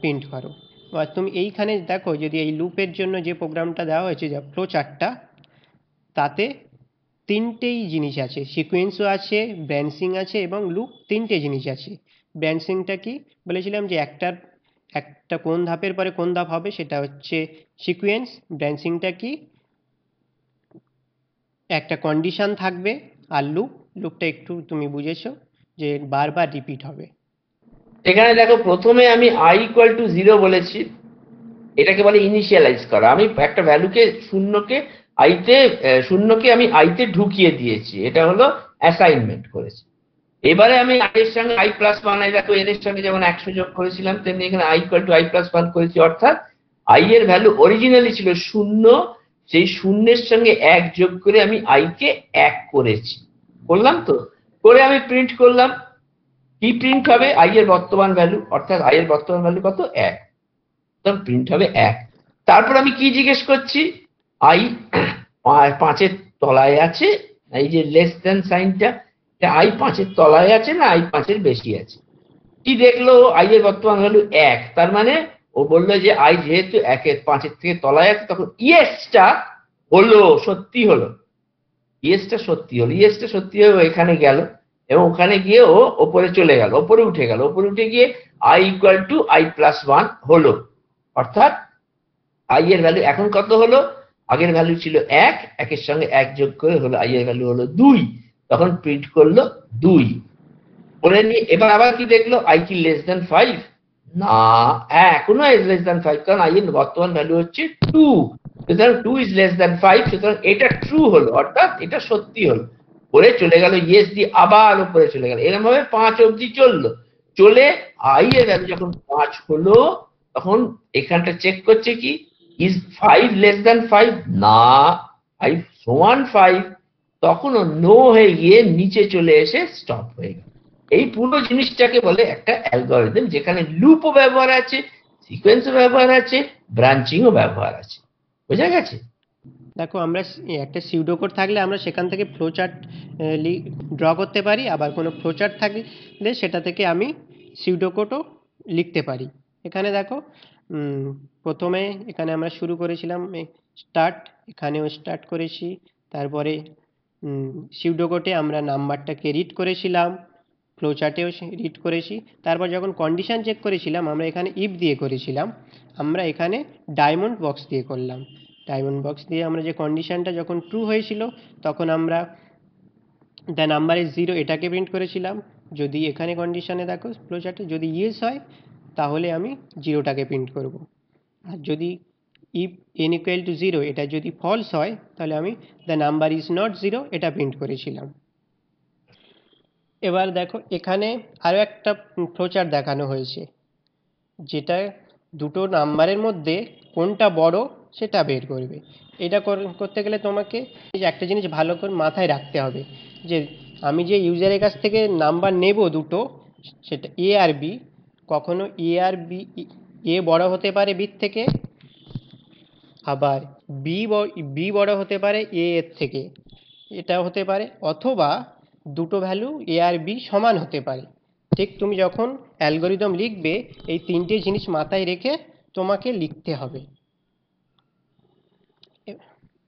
Speaker 2: প্রিন্ট করো। এবার তুমি এইখানে দেখো, যদি এই লুপের জন্য যে প্রোগ্রামটা দেওয়া হয়েছে, যে ফ্লো চার্টটা, তাতে তিনটেই জিনিস আছে, সিকোয়েন্সও আছে, ব্রাঞ্চিং আছে এবং লুপ, তিনটে জিনিস আছে। ব্রাঞ্চিংটা কি বলেছিলাম, যে একটা কোন ধাপের পরে কোন ধাপ হবে সেটা হচ্ছে সিকোয়েন্স। ব্রাঞ্চিংটা কি, একটা কন্ডিশন থাকবে, আর লুপটা একটু তুমি বুঝেছো যে বারবার রিপিট হবে।
Speaker 1: এখানে দেখো প্রথমে আমি i ইকুয়াল টু জিরো বলেছি, এটাকে বলে ইনিশিয়ালাইজ করা। আমি একটা ভ্যালুকে শূন্যকে আমি আইতে ঢুকিয়ে দিয়েছি, এটা হলো অ্যাসাইনমেন্ট করেছি। এবারে আমি i এর সঙ্গে i প্লাস ওয়ান, দেখো এর সঙ্গে যেমন 100 যোগ করেছিলাম তেমনি এখানে i equal to i plus one করেছি, অর্থাৎ i এর ভ্যালু অরিজিনালি ছিল শূন্য, সেই শূন্যের সঙ্গে 1 যোগ করে আমি i কে 1 করেছি, করলাম তো, করে আমি প্রিন্ট করলাম। কি প্রিন্ট হবে? i এর বর্তমান ভ্যালু, অর্থাৎ i এর বর্তমান ভ্যালু কত? 1, তখন প্রিন্ট হবে 1। তারপর আমি কি জিজ্ঞেস করছি, i 5 এর তলায় আছে, এই যে লেস দেন সাইনটা, i 5 এর তলায় আছে না i 5 এর বেশি আছে? কি দেখলো, i এর বর্তমান ভ্যালু 1, তার মানে ও বললো যে i যেহেতু 5 এর থেকে তলায় আছে, তখন ইয়েসটা হলো, সত্যি হলো, ইয়েসটা সত্যি হলো, ইয়েসটা সত্যি হয়ে এখানে গেল এবং ওখানে গিয়ে ও ওপরে চলে গেল, ওপরে উঠে গেল, ওপরে উঠে গিয়ে i equal to i plus one হলো, অর্থাৎ i এর ভ্যালু এখন কত হলো? আগের ভ্যালু ছিল 1, 1 এর সঙ্গে 1 যোগ করে হলো i এর ভ্যালু হলো 2, তখন প্রিন্ট করলো 2 করে নিয়ে এবার আবার কি দেখলো, i কি লেস দেন 5? না, এখনো লেস দেন 5, কারণ i এর বর্তমান ভ্যালু হচ্ছে 2, সুতরাং 2 ইজ লেস দেন 5, সুতরাং এটা ট্রু হলো, অর্থাৎ এটা সত্যি হলো। পরে চলে গেল ইয়েস দিয়ে, আবার উপরে চলে গেল, এরকম ভাবে 5 অবধি চললো। চলে i এর ভ্যালু যখন 5 হলো, তখন এখানটা চেক করছে কি, ইজ 5 লেস দেন 5? না, i সমান 5, তখনও নো হয়ে গিয়ে নিচে চলে এসে স্টপ হয়ে গেল। এই পুরো জিনিসটাকে বলে একটা অ্যালগরিদম, যেখানে লুপও ব্যবহার আছে, সিকোয়েন্সও ব্যবহার আছে, ব্রাঞ্চিংও ব্যবহার আছে। বোঝা গেছে?
Speaker 2: দেখো, আমরা একটা সিউডো কোড থাকলে আমরা সেখান থেকে ফ্লোচার্ট ড্র করতে পারি, আবার কোনো ফ্লোচার্ট থাকলে সেটা থেকে আমি সিউডো কোডও লিখতে পারি। এখানে দেখো, প্রথমে এখানে আমরা শুরু করেছিলাম স্টার্ট, এখানেও স্টার্ট করেছি। তারপরে সিউডো কোডে আমরা নাম্বারটাকে রিড করেছিলাম, ফ্লোচার্টেও রিড করেছি। তারপর যখন কন্ডিশন চেক করেছিলাম আমরা এখানে ইফ দিয়ে করেছিলাম, আমরা এখানে ডায়মন্ড বক্স দিয়ে করলাম। ডায়মন্ড বক্স দিয়ে আমরা যে কন্ডিশনটা যখন ট্রু হয়েছিল তখন আমরা দ্য নাম্বার ইজ 0 এটাকে প্রিন্ট করেছিলাম। যদি এখানে কন্ডিশনে দেখো ফ্লোচার্টে যদি ইয়েস হয় তাহলে আমি 0টাকে প্রিন্ট করব। আর যদি ইফ n ইকুয়াল টু 0 এটা যদি ফলস হয় তাহলে আমি দ্য নাম্বার ইজ নট 0 এটা প্রিন্ট করেছিলাম। এবার দেখো, এখানে আরও একটা ফ্লোচার্ট দেখানো হয়েছে, যেটা দুটো নাম্বারের মধ্যে কোনটা বড় সেটা বের করবে। এটা করতে গেলে তোমাকে একটা জিনিস ভালো করে মাথায় রাখতে হবে, যে আমি যে ইউজারের কাছ থেকে নাম্বার নেব দুটো, সেটা এ আর বি, কখনো এ আর বি, এ বড় হতে পারে বির থেকে, আবার বি বড় হতে পারে এ এর থেকে, এটা হতে পারে, অথবা দুটো ভ্যালু এ আর বি সমান হতে পারে। ঠিক তুমি যখন অ্যালগরিদম লিখবে এই তিনটে জিনিস মাথায় রেখে তোমাকে লিখতে হবে।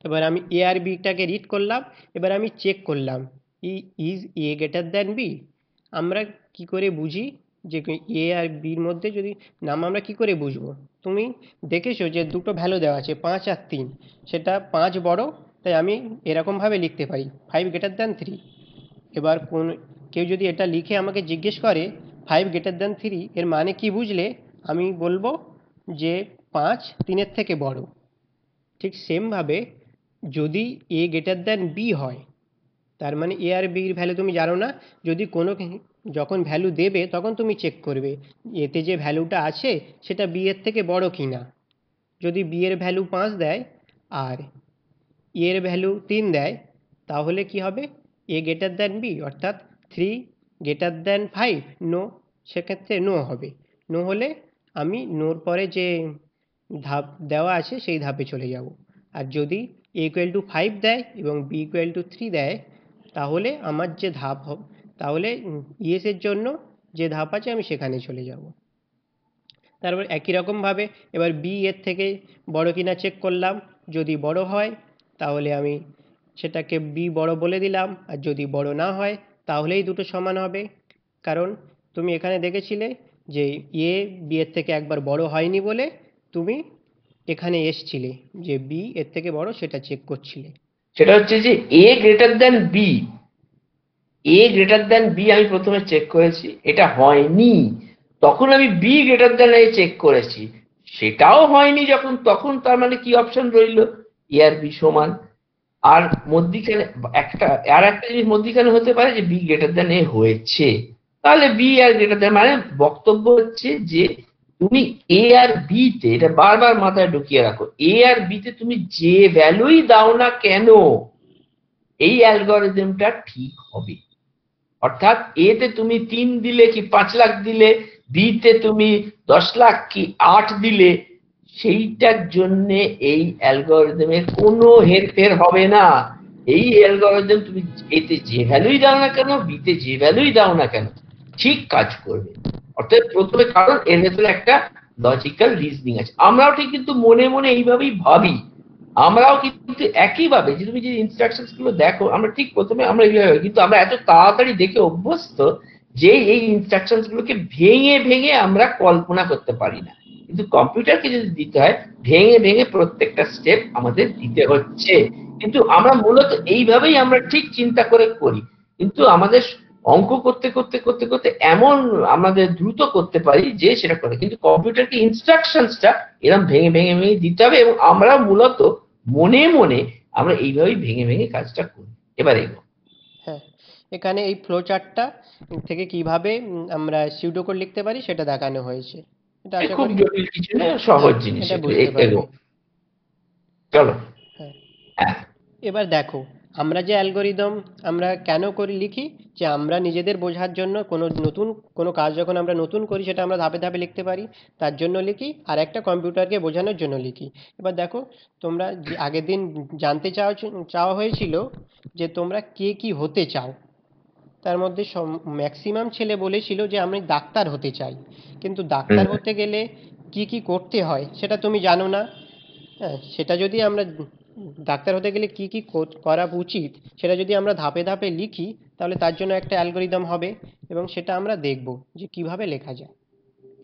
Speaker 2: এবার আমি এ আর বিটাকে রিড করলাম, এবার আমি চেক করলাম is A greater than B. আমরা কি করে বুঝি যে এ আর বির মধ্যে যদি নাম, আমরা কি করে বুঝবো? তুমি দেখেছো যে দুটো ভ্যালু দেওয়া আছে 5 আর 3, সেটা 5 বড়, তাই আমি এরকমভাবে লিখতে পারি 5 গ্রেটার দ্যান 3। এবার কেউ যদি এটা লিখে আমাকে জিজ্ঞেস করে 5 গ্রেটার দ্যান 3 এর মানে কি বুঝলে, আমি বলবো যে 5 3-এর থেকে বড়। ঠিক সেমভাবে যদি এ গ্রেটার দ্যান বি হয়, তার মানে এ আর বির ভ্যালু তুমি জানো না, যদি কোনো যখন ভ্যালু দেবে তখন তুমি চেক করবে এতে যে ভ্যালুটা আছে সেটা বি এর থেকে বড় কি না। যদি বি এর ভ্যালু 5 দেয় আর এর ভ্যালু 3 দেয়, তাহলে কি হবে? এ গ্রেটার দ্যান বি, অর্থাৎ 3 গ্রেটার দ্যান 5, নো, সেক্ষেত্রে নো হবে। নো হলে আমি নোর পরে যে ধাপ দেওয়া আছে সেই ধাপে চলে যাব। আর যদি এ ইকুয়াল টু 5 দেয় এবং বি ইকুয়াল টু 3 দেয়, তাহলে আমার যে ধাপ হবে, তাহলে ইয়েসের জন্য যে ধাপ আছে আমি সেখানে চলে যাব। তারপর একই রকমভাবে এবার বি এর থেকে বড় কিনা চেক করলাম, যদি বড় হয় তাহলে আমি সেটাকে বি বড় বলে দিলাম, আর যদি বড় না হয় তাহলেই দুটো সমান হবে। কারণ তুমি এখানে দেখেছিলে যে এ বি এর থেকে একবার বড় হয়নি বলে তুমি এখানে এসছিলে যে বি এর থেকে বড় সেটা চেক করছিলে।
Speaker 1: সেটা হচ্ছে যে এ গ্রেটার দ্যান বি, এ গ্রেটার দ্যান বি আমি প্রথমে চেক করেছি, এটা হয়নি। তখন আমি B greater than a check করেছি, সেটাও হয়নি যখন, তখন তার মানে কি অপশন রইল? এ আর বি সমান। আর মধ্যিখানে একটা, আর একটা জিনিস মধ্যিখানে হতে পারে যে বি গ্রেটার দ্যান এ হয়েছে, তাহলে বি আর গ্রেটার দ্যান, মানে বক্তব্য হচ্ছে যে তুমি এ আর বি তে, এটা বারবার মাথায় ঢুকিয়ে রাখো, এ আর বি তে তুমি যে ভ্যালুই দাও না কেন এই অ্যালগরিদমটা ঠিক হবে। অর্থাৎ এ তে তুমি 3 দিলে কি 5 লাখ দিলে, বি তে তুমি 10 লাখ কি 8 দিলে, সেইটার জন্য এই অ্যালগরিদমের কোনো হেরফের হবে না। এই অ্যালগরিদম তুমি এতে যে ভ্যালুই দাও না কেন, বি তে যে ভ্যালুই দাও না কেন, ঠিক কাজ করবে। অর্থাৎ প্রথমে, কারণ এর ভেতরে একটা লজিক্যাল রিজনিং আছে। আমরাও ঠিক কিন্তু মনে মনে এইভাবেই ভাবি, আমরাও কিন্তু একইভাবে যে তুমি যে ইনস্ট্রাকশন গুলো দেখো, আমরা ঠিক প্রথমে আমরা এইভাবে, কিন্তু আমরা এত তাড়াতাড়ি দেখে অভ্যস্ত যে এই ইনস্ট্রাকশন গুলোকে ভেঙে ভেঙে আমরা কল্পনা করতে পারি না। কিন্তু কম্পিউটারকে যদি দিতে হয়, ভেঙে ভেঙে প্রত্যেকটা স্টেপ আমাদের দিতে হচ্ছে। কিন্তু আমরা মূলত এইভাবেই আমরা ঠিক চিন্তা করে করি, কিন্তু আমাদের অঙ্ক করতে করতে করতে করতে এমন আমাদের দ্রুত করতে পারি যে সেটা করে, কিন্তু কম্পিউটারকে ইনস্ট্রাকশনসটা এরকম ভেঙে ভেঙে ভেঙে দিতে হবে, এবং আমরা মূলত মনে মনে আমরা এইভাবেই ভেঙে ভেঙে কাজটা করি। এবার এগো।
Speaker 2: হ্যাঁ, এখানে এই ফ্লো চার্টটা থেকে কিভাবে আমরা সিউডো কোড লিখতে পারি সেটা দেখানো হয়েছে। এটা আশা
Speaker 1: খুব
Speaker 2: করি
Speaker 1: জটিল কিছু না, সহজ
Speaker 2: হ্যাঁ,
Speaker 1: জিনিস
Speaker 2: এটা
Speaker 1: এটা।
Speaker 2: বুঝতে
Speaker 1: এগো,
Speaker 2: পারবে।
Speaker 1: চলো।
Speaker 2: হ্যাঁ,
Speaker 1: হ্যাঁ,
Speaker 2: এবার দেখো, আমরা যে অ্যালগরিদম আমরা কেন করি লিখি, যে আমরা নিজেদের বোঝার জন্য কোনো কাজ যখন আমরা নতুন করি সেটা আমরা ধাপে ধাপে লিখতে পারি, তার জন্য লিখি। আর একটা কম্পিউটারকে বোঝানোর জন্য লিখি। এবার দেখো, তোমরা যে আগের দিন জানতে চাওয়া হয়েছিল যে তোমরা কে কি হতে চাও। তার মধ্যে ম্যাক্সিমাম ছেলে বলেছিল যে আমি ডাক্তার হতে চাই, কিন্তু ডাক্তার
Speaker 1: হুম।
Speaker 2: হতে গেলে কি কি করতে হয় সেটা তুমি জানো না। হ্যাঁ, সেটা যদি আমরা ডাক্তার হতে গেলে কি কি করা উচিত সেটা যদি আমরা ধাপে ধাপে লিখি, তাহলে তার জন্য একটা অ্যালগরিদম হবে, এবং সেটা আমরা দেখব যে কিভাবে লেখা যায়।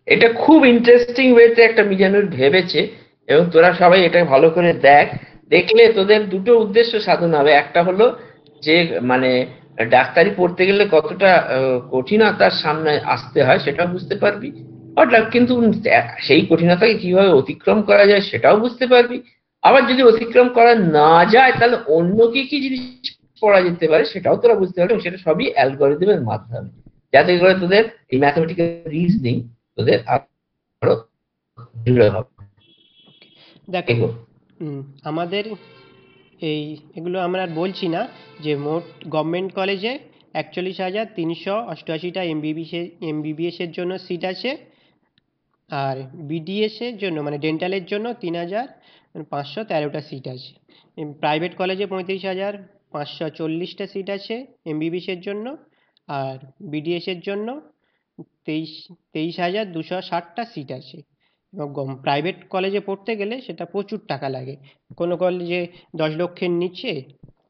Speaker 1: এটা খুব ইন্টারেস্টিং ওয়েতে একটা মিজানুর ভেবেছে, এবং তোরা সবাই এটা ভালো করে দেখ। দেখলে তোদের দুটো উদ্দেশ্য সাধন হবে। একটা হলো যে মানে ডাক্তারি পড়তে গেলে কতটা কঠিনতার সামনে আসতে হয় সেটা বুঝতে পারবি, অর্থাৎ কিন্তু সেই কঠিনতাকে কিভাবে অতিক্রম করা যায় সেটাও বুঝতে পারবি। আবার যদি অতিক্রম করা না যায় তাহলে অন্য কি কি জিনিস পড়া যেতে পারে সেটাও তোরা বুঝতে পারবি, এবং সেটা সবই অ্যালগরিদমের মাধ্যমে, যাতে করে তোদের এই ম্যাথমেটিক্যাল রিজনিং তোদের আরো দৃঢ় হবে।
Speaker 2: দেখো,
Speaker 1: এগো।
Speaker 2: আমাদের এগুলো আমরা আর বলছি না, যে মোট গভর্নমেন্ট কলেজে 41,388টা এমবিবিএসের জন্য সিট আছে, আর বিডিএসের জন্য মানে ডেন্টালের জন্য 3,513টা সিট আছে। প্রাইভেট কলেজে 35,540টা সিট আছে এমবিবিএসের জন্য, আর বিডিএসের জন্য 23,260টা সিট আছে। এবং প্রাইভেট কলেজে পড়তে গেলে সেটা প্রচুর টাকা লাগে। কোনো কলেজে 10 লক্ষের নিচে,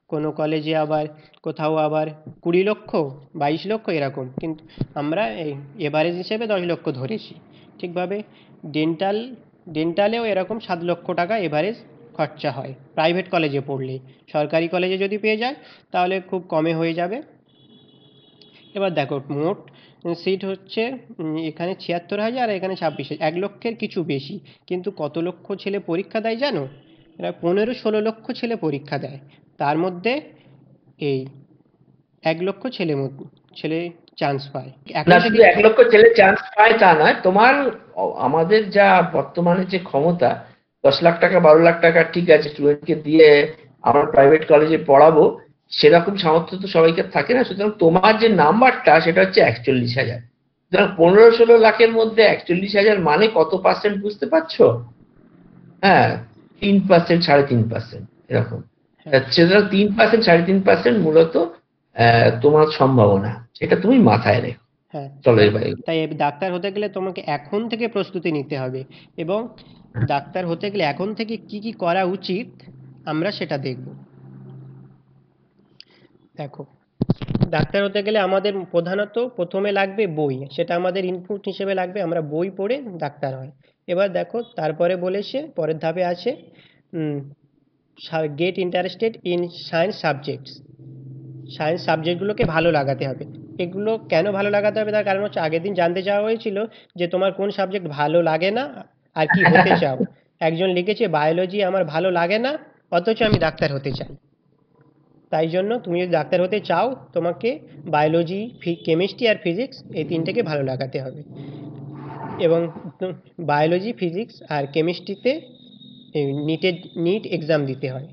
Speaker 2: কোনো কলেজে আবার কোথাও আবার 20 লক্ষ, 22 লক্ষ এরকম, কিন্তু আমরা এভারেজ হিসেবে 10 লক্ষ ধরেছি। ঠিকভাবে ডেন্টাল ডেন্টালেও এরকম 7 লক্ষ টাকা এভারেজ খরচা হয় প্রাইভেট কলেজে পড়লে। সরকারি কলেজে যদি পেয়ে যায় তাহলে খুব কমে হয়ে যাবে। এবার দেখো, মোট সিট হচ্ছে এখানে 76,000, আর এখানে 26,000, 1 লক্ষের কিছু বেশি। কিন্তু কত লক্ষ ছেলে পরীক্ষা দেয় জানো? এরা 15-16 লক্ষ ছেলে পরীক্ষা দেয়। তার মধ্যে এই 1 লক্ষ ছেলে চান্স পায় এখন
Speaker 1: না,
Speaker 2: থেকে।
Speaker 1: শুধু 1 লক্ষ ছেলে চান্স পায় তা নয়, তোমার আমাদের যা বর্তমানে যে ক্ষমতা, 10 লাখ টাকা 12 লাখ টাকা ঠিক আছে স্টুডেন্টকে দিয়ে আমরা প্রাইভেট কলেজে পড়াবো, সেরকম সামর্থ্য তো সবাইকে থাকে না। সুতরাং তোমার যে নাম্বারটা সেটা হচ্ছে 41,000। সুতরাং 15-16 লাখের মধ্যে 41,000 মানে কত পার্সেন্ট বুঝতে পারছো? হ্যাঁ, 3%, 3.5% এরকম।
Speaker 2: হ্যাঁ,
Speaker 1: সুতরাং 3%, 3.5% মূলত তোমার সম্ভাবনা, এটা তুমি মাথায় রেখো।
Speaker 2: হ্যাঁ।
Speaker 1: চলো
Speaker 2: তাই
Speaker 1: এবারে।
Speaker 2: তাই ডাক্তার হতে গেলে তোমাকে এখন থেকে প্রস্তুতি নিতে হবে, এবং ডাক্তার হতে গেলে এখন থেকে কি কি করা উচিত আমরা সেটা দেখব। দেখো, ডাক্তার হতে গেলে আমাদের প্রধানত প্রথমে লাগবে বই, সেটা আমাদের ইনপুট হিসেবে লাগবে, আমরা বই পড়ে ডাক্তার হয়। এবার দেখো, তারপরে বলেছে পরের ধাপে আছে get interested in science subjects. Science সাবজেক্টগুলোকে ভালো লাগাতে হবে। এগুলো কেন ভালো লাগাতে হবে, তার কারণ হচ্ছে আগের দিন জানতে চাওয়া হয়েছিল যে তোমার কোন সাবজেক্ট ভালো লাগে না আর কি হতে চাও। একজন লিখেছে বায়োলজি আমার ভালো লাগে না, অথচ আমি ডাক্তার হতে চাই। তাই জন্য তুমি যদি ডাক্তার হতে চাও, তোমাকে বায়োলজি, কেমিস্ট্রি আর ফিজিক্স এই তিনটেকে ভালো লাগাতে হবে। এবং বায়োলজি, ফিজিক্স আর কেমিস্ট্রিতে নিট এক্সাম দিতে হয়।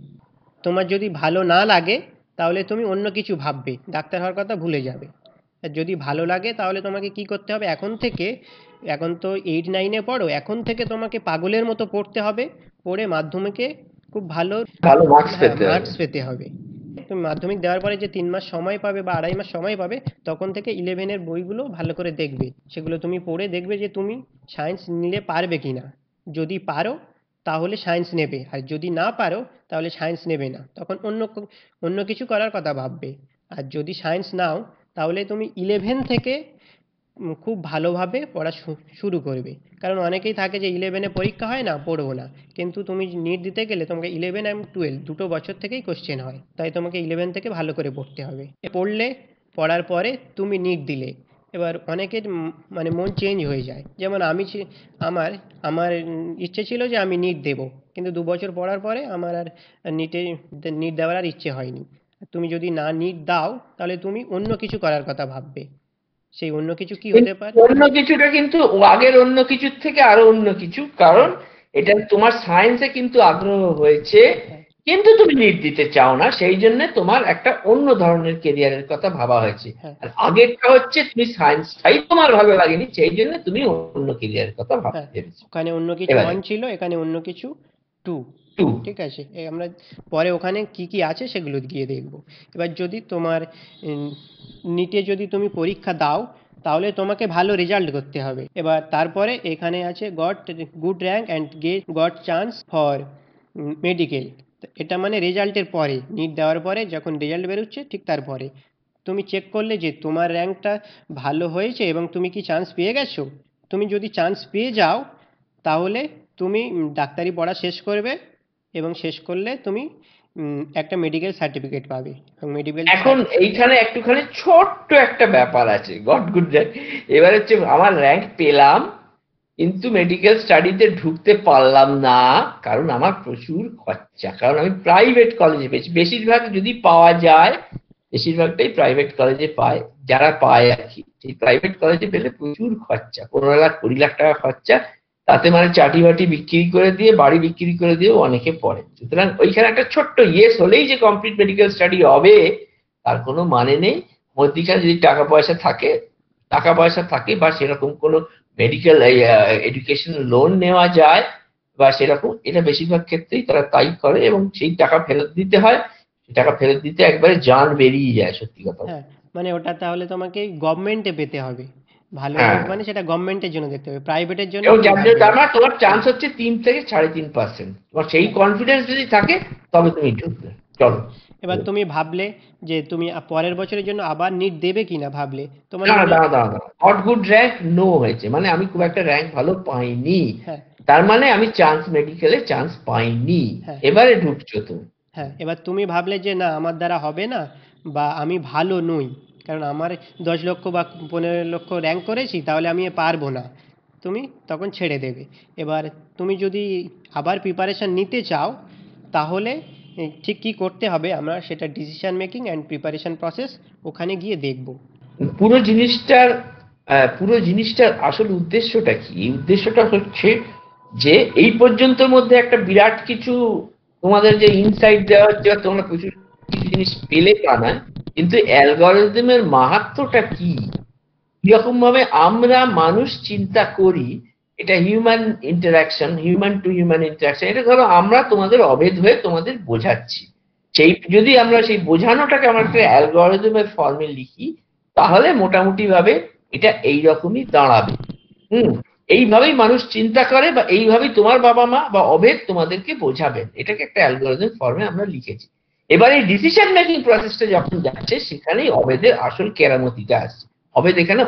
Speaker 2: তোমার যদি ভালো না লাগে তাহলে তুমি অন্য কিছু ভাববে, ডাক্তার হওয়ার কথা ভুলে যাবে। আর যদি ভালো লাগে তাহলে তোমাকে কি করতে হবে, এখন থেকে, এখন তো 8-9-এ পড়ো, এখন থেকে তোমাকে পাগলের মতো পড়তে হবে। পড়ে মাধ্যমিকে খুব ভালো,
Speaker 1: ভালো মার্কস
Speaker 2: হ্যাঁ,
Speaker 1: পেতে হবে।
Speaker 2: মার্কস পেতে হবে। তুমি মাধ্যমিক দেওয়ার পরে যে 3 মাস সময় পাবে বা 2.5 মাস সময় পাবে, তখন থেকে 11-এর বইগুলো ভালো করে দেখবে। সেগুলো তুমি পড়ে দেখবে যে তুমি সায়েন্স নিলে পারবে কিনা। যদি পারো তাহলে সায়েন্স নেবে, আর যদি না পারো তাহলে সায়েন্স নেবে না, তখন অন্য কিছু করার কথা ভাববে। আর যদি সায়েন্স নাও তাহলে তুমি 11 থেকে খুব ভালোভাবে পড়া শুরু করবে। কারণ অনেকেই থাকে যে 11-এ পরীক্ষা হয় না, পড়বো না। কিন্তু তুমি নিট দিতে গেলে তোমাকে 11 এবং 12 দুটো বছর থেকেই কোশ্চেন হয়, তাই তোমাকে 11 থেকে ভালো করে পড়তে হবে। পড়লে, পড়ার পরে তুমি নিট দিলে, এবার অনেকের মানে মন চেঞ্জ হয়ে যায়। যেমন আমার আমার ইচ্ছে ছিল যে আমি নিট দেব, কিন্তু 2 বছর পড়ার পরে আমার আর নিট দেওয়ার আর ইচ্ছে হয়নি। তুমি যদি না নিট দাও তাহলে তুমি অন্য কিছু করার কথা ভাববে। সেই অন্য কিছু কি
Speaker 1: কিন্তু
Speaker 2: হতে পারে?
Speaker 1: অন্য কিছুটা কিন্তু আগের অন্য কিছুর থেকে আরো অন্য কিছু, কারণ
Speaker 2: হ্যাঁ,
Speaker 1: এটা তোমার সায়েন্সে কিন্তু আগ্রহ হয়েছে,
Speaker 2: হ্যাঁ,
Speaker 1: কিন্তু তুমি নিট দিতে চাও না, সেই জন্য তোমার একটা অন্য ধরনের কেরিয়ারের কথা ভাবা হয়েছে।
Speaker 2: হ্যাঁ
Speaker 1: আর আগেরটা হচ্ছে তুমি সায়েন্সটাই তোমার ভালো লাগেনি, সেই জন্য তুমি অন্য কেরিয়ারের কথা
Speaker 2: হ্যাঁ,
Speaker 1: ভাবতে ভেবেছো।
Speaker 2: ওখানে অন্য কিছু
Speaker 1: এবারে
Speaker 2: 1 ছিল, এখানে অন্য কিছু 2।
Speaker 1: টু।
Speaker 2: ঠিক আছে, আমরা পরে ওখানে কি কি আছে সেগুলো গিয়ে দেখব। এবার যদি তোমার নিটে যদি তুমি পরীক্ষা দাও, তাহলে তোমাকে ভালো রেজাল্ট করতে হবে। এবার তারপরে এখানে আছে goat good rank and got chance for medical. এটা মানে রেজাল্টের পরে, নিট দেওয়ার পরে যখন রেজাল্ট বেরোচ্ছে ঠিক তারপরে তুমি চেক করলে যে তোমার র্যাঙ্কটা ভালো হয়েছে এবং তুমি কি চান্স পেয়ে গেছো। তুমি যদি চান্স পেয়ে যাও, তাহলে তুমি ডাক্তারি পড়া শেষ করবে, এবং শেষ করলে তুমি একটা মেডিকেল সার্টিফিকেট পাবে, এবং মেডিকেল
Speaker 1: এখন এইখানে একটুখানি ছোট্ট একটা ব্যাপার আছে, গড গুড র্যাঙ্ক। এবার হচ্ছে আমার র্যাঙ্ক পেলাম, কিন্তু মেডিকেল স্টাডিতে ঢুকতে পারলাম না, কারণ আমার প্রচুর খরচা, কারণ আমি প্রাইভেট কলেজে পেয়েছি। বেশিরভাগ যদি পাওয়া যায়, বেশিরভাগটাই প্রাইভেট কলেজে পায়, যারা পায় আর কি। সেই প্রাইভেট কলেজে পেলে প্রচুর খরচা, 15 লাখ 20 লাখ টাকা খরচা, তাতে মানে চাটি বাটি বিক্রি করে দিয়ে, বাড়ি বিক্রি করে দিয়েও অনেকে পড়ে। সুতরাং ওইখানে একটা ছোট্ট ইয়েস হলেই যে কমপ্লিট মেডিকেল স্টাডি হবে তার কোনো মানে নেই। মধ্যিখানে যদি টাকা পয়সা থাকে বা সেরকম কোনো মেডিকেল এডুকেশন লোন নেওয়া যায় বা সেরকম, এটা বেশিরভাগ ক্ষেত্রেই তারা তাই করে, এবং সেই টাকা ফেরত দিতে হয়। সেই টাকা ফেরত দিতে একবারে জান বেরিয়ে যায়, সত্যি কথা বলতে।
Speaker 2: হ্যাঁ, মানে ওটা তাহলে তোমাকে গভর্নমেন্টে পেতে হবে। ভালো
Speaker 1: হ্যাঁ,
Speaker 2: নিট মানে সেটা গভর্নমেন্টের জন্য দেখতে হবে, প্রাইভেটের জন্য
Speaker 1: এবং
Speaker 2: তুমি
Speaker 1: যার জন্য
Speaker 2: ভাববে
Speaker 1: তার
Speaker 2: না।
Speaker 1: মানে তোমার চান্স হচ্ছে 3 থেকে 3.5%। তোমার সেই
Speaker 2: হ্যাঁ,
Speaker 1: কনফিডেন্স যদি থাকে তবে তুমি ঢুকবে। চলো।
Speaker 2: এবার তুমি ভাবলে যে তুমি পরের বছরের জন্য আবার নিট দেবে কিনা, ভাবলে তোমার
Speaker 1: দাঁড়া
Speaker 2: মনে।
Speaker 1: দাঁড়া দাঁড়া দাঁড়া, নট গুড র্যাঙ্ক নো হয়েছে মানে আমি খুব একটা র্যাঙ্ক ভালো পাইনি,
Speaker 2: হ্যাঁ,
Speaker 1: তার মানে আমি মেডিকেলে চান্স পাইনি।
Speaker 2: হ্যাঁ,
Speaker 1: এবারে ঢুকছো তুমি।
Speaker 2: হ্যাঁ, এবার তুমি ভাবলে যে না আমার দ্বারা হবে না, বা আমি ভালো নই, কারণ আমার 10 লক্ষ বা 15 লক্ষ র্যাঙ্ক করেছি, তাহলে আমি পারবো না। তুমি তখন ছেড়ে দেবে। এবার তুমি যদি আবার প্রিপারেশান নিতে চাও, তাহলে ঠিক কী করতে হবে আমরা সেটা decision making and preparation process ওখানে গিয়ে দেখব।
Speaker 1: পুরো জিনিসটার পুরো জিনিসটার আসল উদ্দেশ্যটা কি? এই উদ্দেশ্যটা হচ্ছে যে এই পর্যন্তর মধ্যে একটা বিরাট কিছু তোমাদের যে ইনসাইট দেওয়া হচ্ছে বা তোমরা প্রচুর কিছু জিনিস পেলে তা নয়, কিন্তু অ্যালগরিদমের মাহাত্ম্যটা কি, কিরকম ভাবে আমরা মানুষ চিন্তা করি, এটা হিউম্যান টু হিউম্যান ইন্টারাকশন। এটা ধরো আমরা তোমাদের অভেদ হয়ে তোমাদের বোঝাচ্ছি, সেই যদি আমরা সেই বোঝানোটাকে আমরা একটা অ্যালগরিদমের ফর্মে লিখি, তাহলে মোটামুটি ভাবে এটা এইরকমই দাঁড়াবে। হুম। এইভাবেই মানুষ চিন্তা করে, বা এইভাবেই তোমার বাবা মা বা অভেদ তোমাদেরকে বোঝাবেন, এটাকে একটা অ্যালগরিদম ফর্মে আমরা লিখেছি। এবার এই ডিসিশন মেকিং প্রসেসটা যখন যাচ্ছে, সেখানেই অভেদের আসল কেরামতিটা আসছে। অভেদ এখানে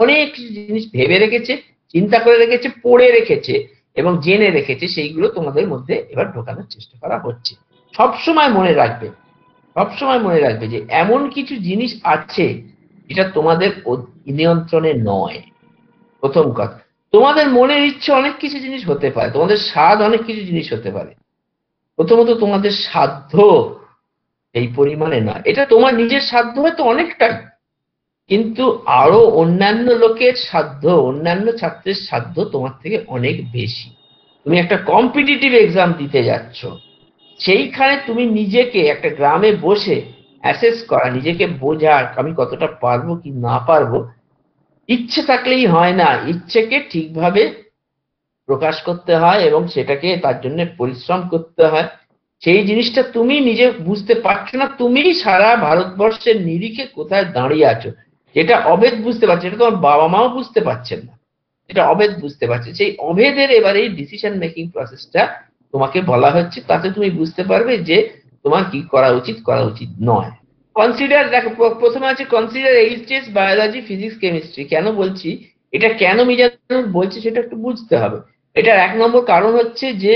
Speaker 1: অনেক কিছু জিনিস ভেবে রেখেছে, চিন্তা করে রেখেছে, পড়ে রেখেছে এবং জেনে রেখেছে, সেইগুলো তোমাদের মধ্যে এবার ঢোকানোর চেষ্টা করা হচ্ছে। সবসময় মনে রাখবে, সবসময় মনে রাখবে যে এমন কিছু জিনিস আছে যেটা তোমাদের নিয়ন্ত্রণে নয়। প্রথম কথা, তোমাদের মনের ইচ্ছে অনেক কিছু জিনিস হতে পারে, তোমাদের স্বাদ অনেক কিছু জিনিস হতে পারে, প্রথমত তোমাদের সাধ্য এই পরিমাণে না, এটা তোমার নিজের সাধ্য হয়তো অনেকটাই, কিন্তু আরো অন্যান্য লোকের সাধ্য, অন্যান্য ছাত্রের সাধ্য তোমার থেকে অনেক বেশি। তুমি একটা কম্পিটিটিভ এক্সাম দিতে যাচ্ছ, সেইখানে তুমি নিজেকে একটা গ্রামে বসে অ্যাসেস করা, নিজেকে বোঝার আমি কতটা পারবো কি না পারবো, ইচ্ছে থাকলেই হয় না, ইচ্ছেকে ঠিকভাবে প্রকাশ করতে হয় এবং সেটাকে তার জন্য পরিশ্রম করতে হয়। সেই জিনিসটা তুমি নিজে বুঝতে পারছো না, তুমি সারা ভারতবর্ষের নিরিখে কোথায় দাঁড়িয়ে আছো, যেটা অভেদ বুঝতে পারছে, এটা তোমার বাবা মাও বুঝতে পারছেন না, এটা অভেদ বুঝতে পারছে। সেই অভেদের এবার এই ডিসিশন মেকিং প্রসেসটা তোমাকে বলা হচ্ছে, তাতে তুমি বুঝতে পারবে যে তোমার কি করা উচিত, করা উচিত নয়। কনসিডার, দেখো প্রথমে আছে consider HS biology physics chemistry. কেন বলছি এটা, কেন মিজানুর বলছে সেটা একটু বুঝতে হবে। এটার 1 নম্বর কারণ হচ্ছে যে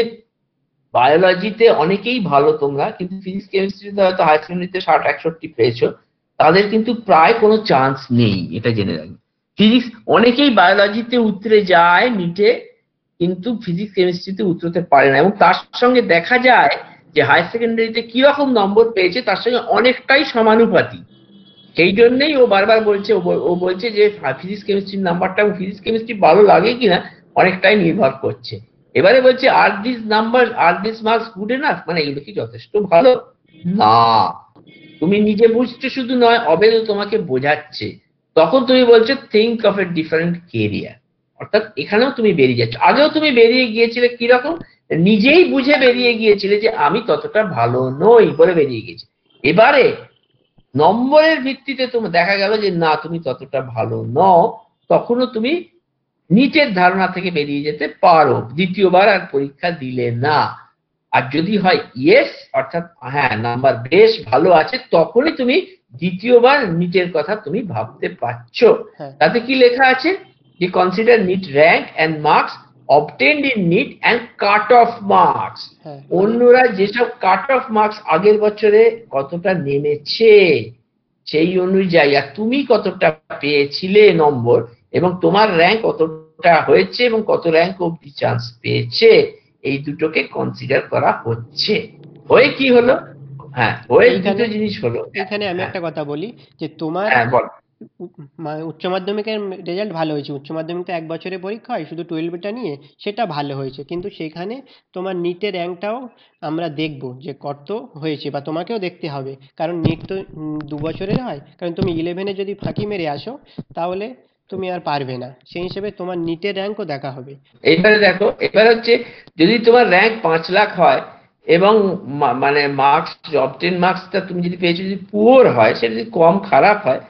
Speaker 1: বায়োলজিতে অনেকেই ভালো তোমরা, কিন্তু ফিজিক্স কেমিস্ট্রিতে হয়তো হায়ার সেকেন্ডারিতে 60-61 পেয়েছো, তাদের কিন্তু প্রায় কোনো চান্স নেই, এটা জেনে রাখবে। ফিজিক্স অনেকেই বায়োলজিতে উতরে যায় নিটে, কিন্তু ফিজিক্স কেমিস্ট্রিতে উতরতে পারে না, এবং তার সঙ্গে দেখা যায় যে হায়ার সেকেন্ডারিতে কিরকম নম্বর পেয়েছে তার সঙ্গে অনেকটাই সমানুপাতিক। সেই জন্যই ও বারবার বলছে, ও বলছে যে ফিজিক্স কেমিস্ট্রির নাম্বারটা, ফিজিক্স কেমিস্ট্রি ভালো লাগে কিনা অনেকটাই নির্ভর করছে। এবারে বলছে আর দিস মার্কস গুড এনাফ, মানে এগুলো কি যথেষ্ট ভালো? না, তুমি নিজে বুঝছো শুধু নয়, অবেদও তোমাকে বোঝাচ্ছে। তখন তুমি বলছো think of a different career. অর্থাৎ এখানেও তুমি বেরিয়ে যাচ্ছ, আগেও তুমি বেরিয়ে গিয়েছিলে কিরকম, নিজেই বুঝে বেরিয়ে গিয়েছিলে যে আমি ততটা ভালো নই বলে বেরিয়ে গেছি। এবারে নম্বরের ভিত্তিতে তুমি দেখা গেল যে না তুমি ততটা ভালো নও, তখনও তুমি নিটের ধারণা থেকে বেরিয়ে যেতে পারো, দ্বিতীয়বার আর পরীক্ষা দিলে না। আর যদি হয় ইয়েস, অর্থাৎ হ্যাঁ নাম্বার বেশ ভালো আছে, তখনই তুমি দ্বিতীয়বার নিটের কথা তুমি ভাবতে পারছো।
Speaker 2: হ্যাঁ
Speaker 1: তাতে কি লেখা আছে যে consider NEET rank and marks obtained in NEET and cut off marks.
Speaker 2: হ্যাঁ মানে
Speaker 1: অন্যরা যেসব কাট অফ মার্কস আগের বছরে কতটা নেমেছে সেই অনুযায়ী আর তুমি কতটা পেয়েছিলে নম্বর, এবং তোমার র্যাঙ্ক কতটা হয়েছে এবং কত র্যাঙ্ক অব্দি চান্স পেয়েছে, এই দুটোকে কনসিডার করা হচ্ছে। হয়ে কি হলো? হ্যাঁ, হয়ে
Speaker 2: এইখানে
Speaker 1: দুটো জিনিস হলো।
Speaker 2: এইখানে আমি
Speaker 1: হ্যাঁ,
Speaker 2: একটা কথা বলি, যে তোমার
Speaker 1: হ্যাঁ বল।
Speaker 2: উচ্চ মাধ্যমিকের রেজাল্ট ভালো হয়েছে, উচ্চ মাধ্যমিক তো এক বছরের পরীক্ষা হয় শুধু টুয়েলভটা নিয়ে, সেটা ভালো হয়েছে, কিন্তু সেখানে তোমার নিটের র্যাঙ্কটাও আমরা দেখব যে কত হয়েছে, বা তোমাকেও দেখতে হবে, কারণ নিট তো 2 বছরের হয়, কারণ তুমি ইলেভেনে যদি ফাঁকি মেরে আসো তাহলে তুমি আর পারবে না, সেই হিসেবে তোমার নিটের র্যাঙ্কও দেখা হবে।
Speaker 1: এবারে দেখো, এবার হচ্ছে যদি তোমার র্যাঙ্ক 5 লাখ হয় এবং মানে মার্কস, অবটেন মার্কসটা তুমি যদি পেয়েছো যদি পুয়ার হয়, সেটা যদি কম খারাপ হয়,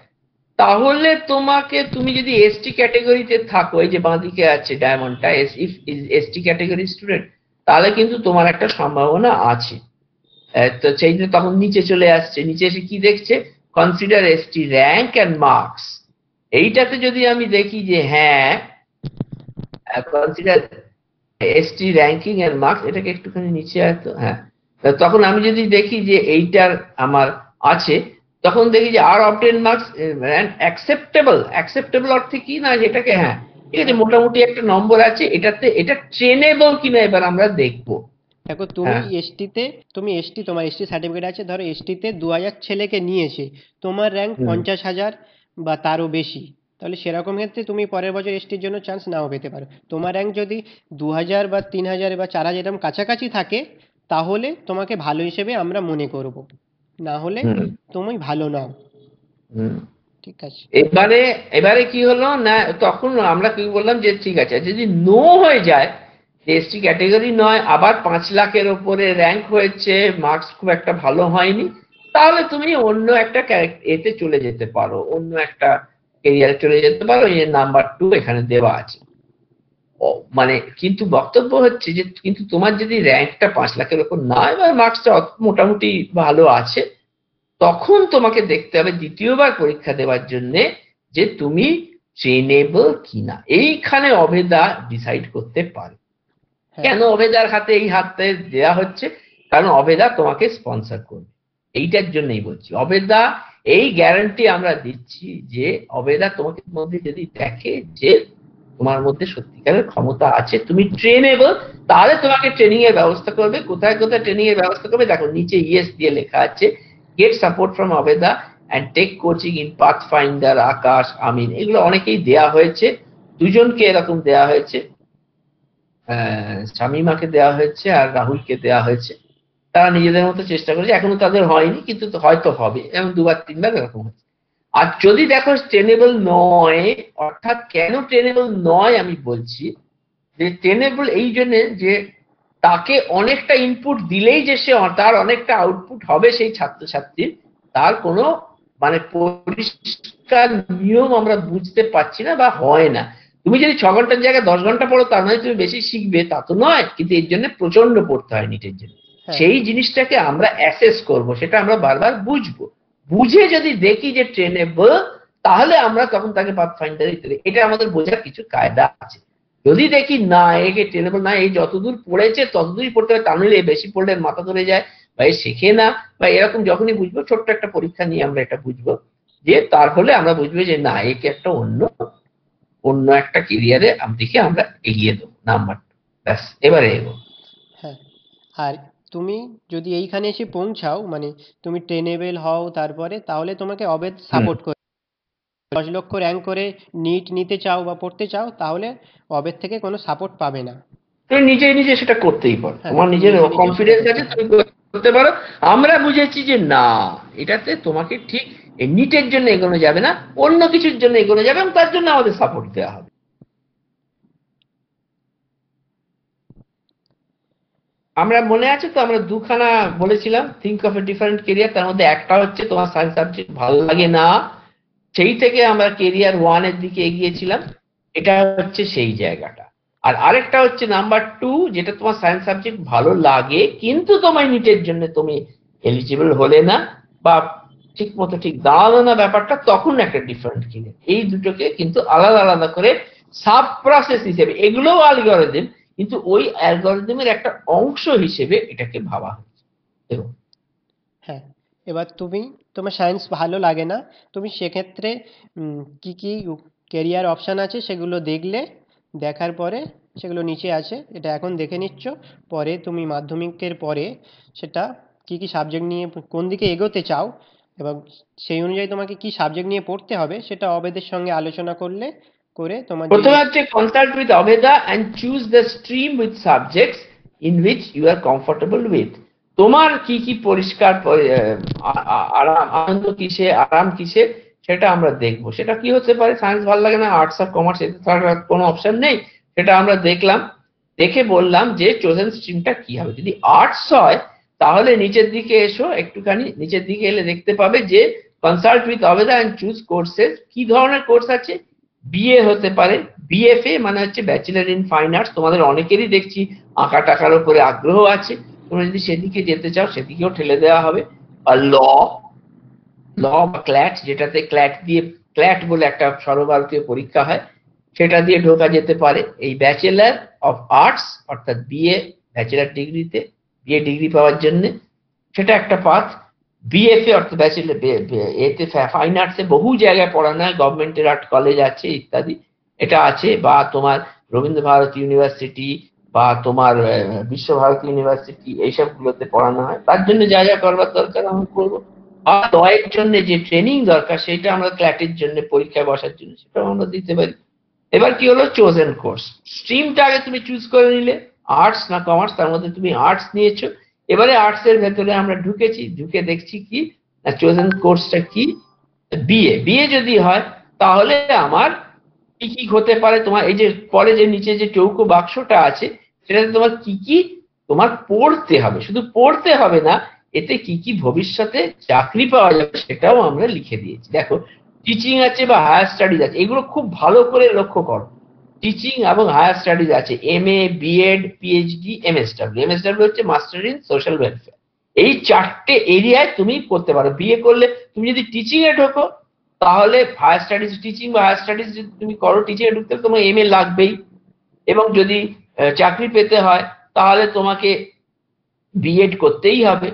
Speaker 1: তাহলে তোমাকে, তুমি যদি এসটি ক্যাটেগরিতে থাকো, এই যে বাঁদিকে আছে ডায়মন্ডটা, ইফ এসটি ক্যাটেগরি স্টুডেন্ট, তাহলে কিন্তু তোমার একটা সম্ভাবনা আছে। তো সেই যে তখন নিচে চলে আসছে, নিচে এসে কি দেখছে, consider ST rank and marks. এইটাতে যদি আমি দেখি যে হ্যাঁ consider ST ranking and marks, এটাকে একটুখানি নিচে আসতো, হ্যাঁ। তখন আমি যদি দেখি যে এইটার আমার আছে, তখন দেখি যে আর অবটেন মার্কস অ্যাকসেপ্টেবল। অ্যাকসেপ্টেবল অর্থে কি না, যেটাকে হ্যাঁ ঠিক আছে
Speaker 2: হ্যাঁ
Speaker 1: মোটামুটি একটা নম্বর আছে, এটাতে এটা ট্রেনেবল কিনা এবার আমরা দেখবো।
Speaker 2: দেখো, তুমি
Speaker 1: হ্যাঁ।
Speaker 2: এসটিতে, তুমি এসটি, তোমার এসটি সার্টিফিকেট আছে, ধরো এসটিতে 2,000 ছেলেকে নিয়েছে, তোমার র্যাঙ্ক
Speaker 1: হুম।
Speaker 2: 50,000 বা তারও বেশি, তাহলে সেরকম ক্ষেত্রে তুমি পরের বছর এসটির জন্য চান্স নাও পেতে পারো। তোমার র্যাঙ্ক যদি 2,000 বা 3,000 বা 4,000 এরকম কাছাকাছি থাকে, তাহলে তোমাকে ভালো হিসেবে আমরা মনে করব, না হলে
Speaker 1: হুম।
Speaker 2: তুমি ভালো নাও।
Speaker 1: হুম।
Speaker 2: ঠিক আছে।
Speaker 1: এবারে এবারে কি হলো না, তখন আমরা কি বললাম যে ঠিক আছে, যদি নো হয়ে যায়, এসটি ক্যাটেগরি নয়, আবার 5 লাখের ওপরে র্যাঙ্ক হয়েছে, মার্কস খুব একটা ভালো হয়নি, তাহলে তুমি অন্য একটা এতে চলে যেতে পারো, অন্য একটা কেরিয়ারে চলে যেতে পারো, এই নাম্বার 2 এখানে দেওয়া আছে। মানে কিন্তু বক্তব্য হচ্ছে যে কিন্তু তোমার যদি র্যাঙ্কটা 5 লাখের ওপর না, এবার মার্কসটা মোটামুটি ভালো আছে, তখন তোমাকে দেখতে হবে দ্বিতীয়বার পরীক্ষা দেওয়ার জন্য যে তুমি ট্রেনেবল কিনা। এইখানে অভেদা ডিসাইড করতে পারে।
Speaker 2: হ্যাঁ
Speaker 1: কেন অভেদার হাতে এই হাতে দেয়া হচ্ছে? কারণ অভেদা তোমাকে স্পন্সর করবে, এইটার জন্যই বলছি। অভেদা এই গ্যারান্টি আমরা দিচ্ছি যে অভেদা তোমাকে মধ্যে যদি দেখে যে তোমার মধ্যে সত্যিকারের ক্ষমতা আছে, তুমি ট্রেনেবল, তাহলে তোমাকে ট্রেনিং এর ব্যবস্থা করবে। কোথায় কোথায় ট্রেনিং এর ব্যবস্থা করবে দেখো, নিচে ইয়েস দিয়ে লেখা আছে, get support from Abheda and take coaching in Pathfinder, Aakash, Amin, এগুলো অনেকেই দেয়া হয়েছে। দুজনকে এরকম দেয়া হয়েছে, শামিমাকে দেওয়া হয়েছে আর রাহুলকে দেওয়া হয়েছে। তারা নিজেদের মতো চেষ্টা করেছে, এখনো তাদের হয়নি, কিন্তু হয়তো হবে, এবং দুবার তিনবার এরকম হচ্ছে। আর যদি দেখো ট্রেনেবল নয়, অর্থাৎ কেন ট্রেনেবল নয় আমি বলছি, যে ট্রেনেবল এই জন্য যে তাকে অনেকটা ইনপুট দিলেই যে সে তার অনেকটা আউটপুট হবে সেই ছাত্রছাত্রীর, তার কোনো মানে পরিষ্কার নিয়ম আমরা বুঝতে পারছি না বা হয় না। তুমি যদি 6 ঘন্টার জায়গায় 10 ঘন্টা পড়ো, তার মানে তুমি বেশি শিখবে তা তো নয়, কিন্তু এর জন্য প্রচন্ড পড়তে হয় নিটের জন্য।
Speaker 2: হ্যাঁ
Speaker 1: সেই জিনিসটাকে আমরা অ্যাসেস করব, সেটা আমরা বারবার বুঝবো, বুঝে যদি দেখি যে ট্রেনেবল, তাহলে আমরা তখন তাকে পাথ ফাইন্ডারে দিতে, এটা আমাদের বোঝার কিছু কায়দা আছে। যদি দেখি না একে ট্রেনেবল না, এই যতদূর পড়েছে ততদূরই পড়তে হবে, তা নইলে বেশি পড়লে মাথা ধরে যায় বা এ শেখে না, বা এরকম যখনই বুঝবো, ছোট্ট একটা পরীক্ষা নিয়ে আমরা এটা বুঝবো, যে তার ফলে আমরা বুঝবো যে না একে একটা অন্য অন্য একটা কেরিয়ারে দিকে আমরা এগিয়ে দেবো নাম্বার। ব্যাস, এবারে এগো।
Speaker 2: হ্যাঁ আর তুমি যদি এইখানে এসে পৌঁছাও, মানে তুমি ট্রেনেবেল হও, তারপরে তাহলে তোমাকে অবেদ
Speaker 1: হুম।
Speaker 2: সাপোর্ট করে, 10 লক্ষ র্যাঙ্ক করে নিট নিতে চাও বা পড়তে চাও, তাহলে অবেদ থেকে কোনো সাপোর্ট পাবে না।
Speaker 1: তুমি নিজে নিজে সেটা করতেই পারো,
Speaker 2: হ্যাঁ,
Speaker 1: তোমার
Speaker 2: তুমি
Speaker 1: নিজের
Speaker 2: নিজে নিজেও সেটা
Speaker 1: কনফিডেন্স
Speaker 2: করতে
Speaker 1: আছে,
Speaker 2: পারো।
Speaker 1: তুমি করতে পারো। আমরা বুঝেছি যে না, এটাতে তোমাকে ঠিক এই নিটের জন্য এগোনো যাবে না, অন্য কিছুর জন্য এগোনো যাবে, এবং তার জন্য আমাদের সাপোর্ট দেওয়া হবে। আমরা মনে আছে তো, আমরা দুখানা বলেছিলাম think of a different career, তার মধ্যে একটা হচ্ছে তোমার সায়েন্স সাবজেক্ট ভালো লাগে না, সেই থেকে আমরা কেরিয়ার 1 এর দিকে এগিয়েছিলাম, এটা হচ্ছে সেই জায়গাটা। আর আরেকটা হচ্ছে নাম্বার 2, যেটা তোমার সায়েন্স সাবজেক্ট ভালো লাগে কিন্তু তোমার নিটের জন্য তুমি এলিজিবল হলে না, বা ঠিক মতো ঠিক দাঁড়ালো না ব্যাপারটা, তখন একটা ডিফারেন্ট কেরিয়ার। এই দুটোকে কিন্তু আলাদা আলাদা করে সাব প্রসেস হিসেবে, এগুলোও অ্যালগরিদম, কিন্তু ওই অ্যালগরিদমের একটা অংশ হিসেবে এটাকে ভাবা হচ্ছে। দেখো,
Speaker 2: হ্যাঁ, এবার তোমার সায়েন্স ভালো লাগে না, তুমি সেক্ষেত্রে কি কি কেরিয়ার অপশান আছে সেগুলো দেখলে, দেখার পরে সেগুলো নিচে আছে, এটা এখন দেখে নিচ্ছ, পরে তুমি মাধ্যমিকের পরে সেটা কি কি সাবজেক্ট নিয়ে কোন দিকে এগোতে চাও এবং সেই অনুযায়ী তোমাকে কি সাবজেক্ট নিয়ে পড়তে হবে সেটা অবেদের সঙ্গে আলোচনা করে তোমার যে
Speaker 1: প্রথমে হচ্ছে consult with Abheda and choose the stream with subjects in which you are comfortable with. তোমার কি কি পরিষ্কার আরাম, আনন্দ কিসে, আরাম কিসে, সেটা আমরা দেখবো। সেটা কি হতে পারে, সায়েন্স ভালো লাগে না, আর্টস আর কমার্স, এতে ছাড়া কোনো অপশন নেই, সেটা আমরা দেখলাম, দেখে বললাম যে চোজেন স্ট্রিমটা কি হবে। যদি আর্টস হয় তাহলে নিচের দিকে এসো, একটুখানি নিচের দিকে এলে দেখতে পাবে যে consult with Abheda and choose courses, কি ধরনের কোর্স আছে। বিএ হতে পারে, বিএফএ মানে হচ্ছে ব্যাচেলার ইন ফাইন আর্টস, তোমাদের অনেকেরই দেখছি আঁকা টাকার উপরে আগ্রহ আছে, তোমরা যদি সেদিকে যেতে চাও সেদিকেও ঠেলে দেওয়া হবে। আর ল, ল বা ক্ল্যাট, যেটাতে ক্ল্যাট দিয়ে, ক্ল্যাট বলে একটা সর্বভারতীয় পরীক্ষা হয়, সেটা দিয়ে ঢোকা যেতে পারে এই ব্যাচেলার অফ আর্টস, অর্থাৎ বিএ, ব্যাচেলার ডিগ্রিতে বিএ ডিগ্রি পাওয়ার জন্য, সেটা একটা পাথ। বিএফএ অর্থাৎ ব্যাচেলার, এতে ফাইন আর্টসে বহু জায়গায় পড়ানো হয়, গভর্নমেন্টের আর্ট কলেজ আছে ইত্যাদি, এটা আছে। বা তোমার রবীন্দ্র ভারতী ইউনিভার্সিটি বা তোমার বিশ্বভারতী ইউনিভার্সিটি, এইসব গুলোতে পড়ানো হয়। তার জন্য যা যা করবার দরকার আমরা করবো। আর লয়ের জন্য যে ট্রেনিং দরকার, সেটা আমরা ক্ল্যাটের জন্য পরীক্ষায় বসার জন্য সেটাও আমরা দিতে পারি। এবার কি হলো, চোজেন কোর্স স্ট্রিমটা আগে তুমি চুজ করে নিলে, আর্টস না কমার্স, তার মধ্যে তুমি আর্টস নিয়েছো। এবারে আর্টস এর ভেতরে আমরা ঢুকেছি, ঢুকে দেখছি কি চোজেন কোর্সটা কি, বিএ। বিএ যদি হয় তাহলে আমার কি কি হতে পারে, তোমার এই যে পরে যে নিচে যে চৌকো বাক্সটা আছে, সেটাতে তোমার কি কি তোমার পড়তে হবে, শুধু পড়তে হবে না, এতে কি কি ভবিষ্যতে চাকরি পাওয়া যাবে সেটাও আমরা লিখে দিয়েছি। দেখো, টিচিং আছে বা হায়ার স্টাডিজ আছে, এগুলো খুব ভালো করে লক্ষ্য করো। টিচিং এবং হায়ার স্টাডিজ আছে, MA, BEd, PhD, MSW. MSW হচ্ছে মাস্টার ইন সোশ্যাল ওয়েলফেয়ার। এই 4টে এরিয়ায় তুমি করতে পারো। বিএ করলে তুমি যদি টিচিং এ ঢোকো, তাহলে হায়ার স্টাডিজ, টিচিং বা হায়ার স্টাডিজ যদি তুমি করো, টিচিং এ ঢুকতে তোমার এমএ লাগবেই। এবং যদি চাকরি পেতে হয় তাহলে তোমাকে বিএড করতেই হবে,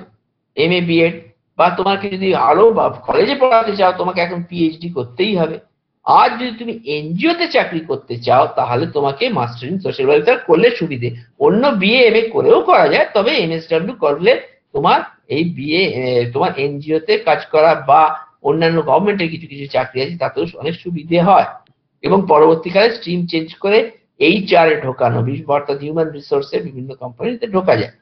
Speaker 1: এমএ বিএড। বা তোমাকে যদি আরো কলেজে পড়াতে চাও, তোমাকে এখন পিএইচডি করতেই হবে। আর যদি তুমি এনজিও তে চাকরি করতে চাও, তাহলে তোমাকে মাস্টার ইন সোশ্যাল ওয়েলফেয়ার করলে সুবিধে। অন্য বিএ এমএ করেও করা যায়, তবে এমএসডব্লিউ করলে তোমার এই বিএ, তোমার এনজিও তে কাজ করা বা অন্যান্য গভর্নমেন্টের কিছু কিছু চাকরি আছে তাতেও অনেক সুবিধে হয়। এবং পরবর্তীকালে স্ট্রিম চেঞ্জ করে এইচআর এ ঢোকানো, অর্থাৎ হিউম্যান রিসোর্সে বিভিন্ন কোম্পানিতে ঢোকা যায়।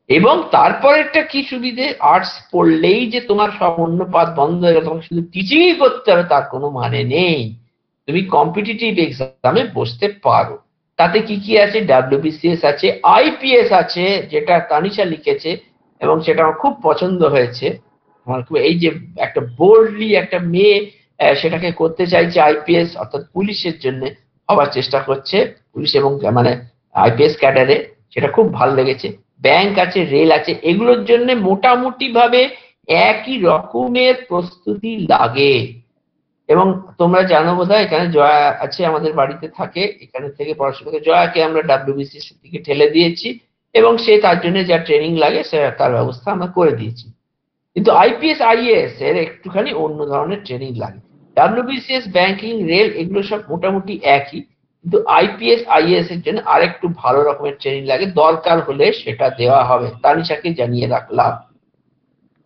Speaker 1: এবং তারপরেরটা কি সুবিধে, আর্টস পড়লেই যে তোমার সব অন্য পাঠ বন্ধ হয়ে গেল, তোমাকে শুধু টিচিংই করতে হবে তার কোনো মানে নেই। তুমি কম্পিটিটিভ এক্সামে বসতে পারো। তাতে কি কি আছে, ডাব্লিউবিসিএস আছে, আইপিএস আছে, যেটা তানিশা লিখেছে এবং সেটা আমার খুব পছন্দ হয়েছে। আমার খুব, এই যে একটা বোল্ডলি একটা মেয়ে সেটাকে করতে চাইছে আইপিএস, অর্থাৎ পুলিশের জন্য হবার চেষ্টা করছে, পুলিশ এবং মানে আইপিএস ক্যাডারে, সেটা খুব ভালো লেগেছে। ব্যাংক আছে, রেল আছে, এগুলোর জন্য মোটামুটি ভাবে একই রকমের প্রস্তুতি লাগে। এবং তোমরা জানো বোধহয়, এখানে জয়া আছে, আমাদের বাড়িতে থাকে, এখানে থেকে পড়াশোনা করে, জয়াকে আমরা ডাব্লিউবিসিএস থেকে ঠেলে দিয়েছি এবং সে তার জন্য যা ট্রেনিং লাগে সে তার ব্যবস্থা আমরা করে দিয়েছি। কিন্তু আইপিএস আইএএস এর একটুখানি অন্য ধরনের ট্রেনিং লাগে। ডাব্লিউবিসিএস, ব্যাংকিং, রেল, এগুলো সব মোটামুটি একই, কিন্তু আইপিএস আইএএস এর জন্য আরেকটু ভালো রকমের ট্রেনিং লাগে, দরকার হলে সেটা দেওয়া হবে, তানিশাকে জানিয়ে রাখলাম।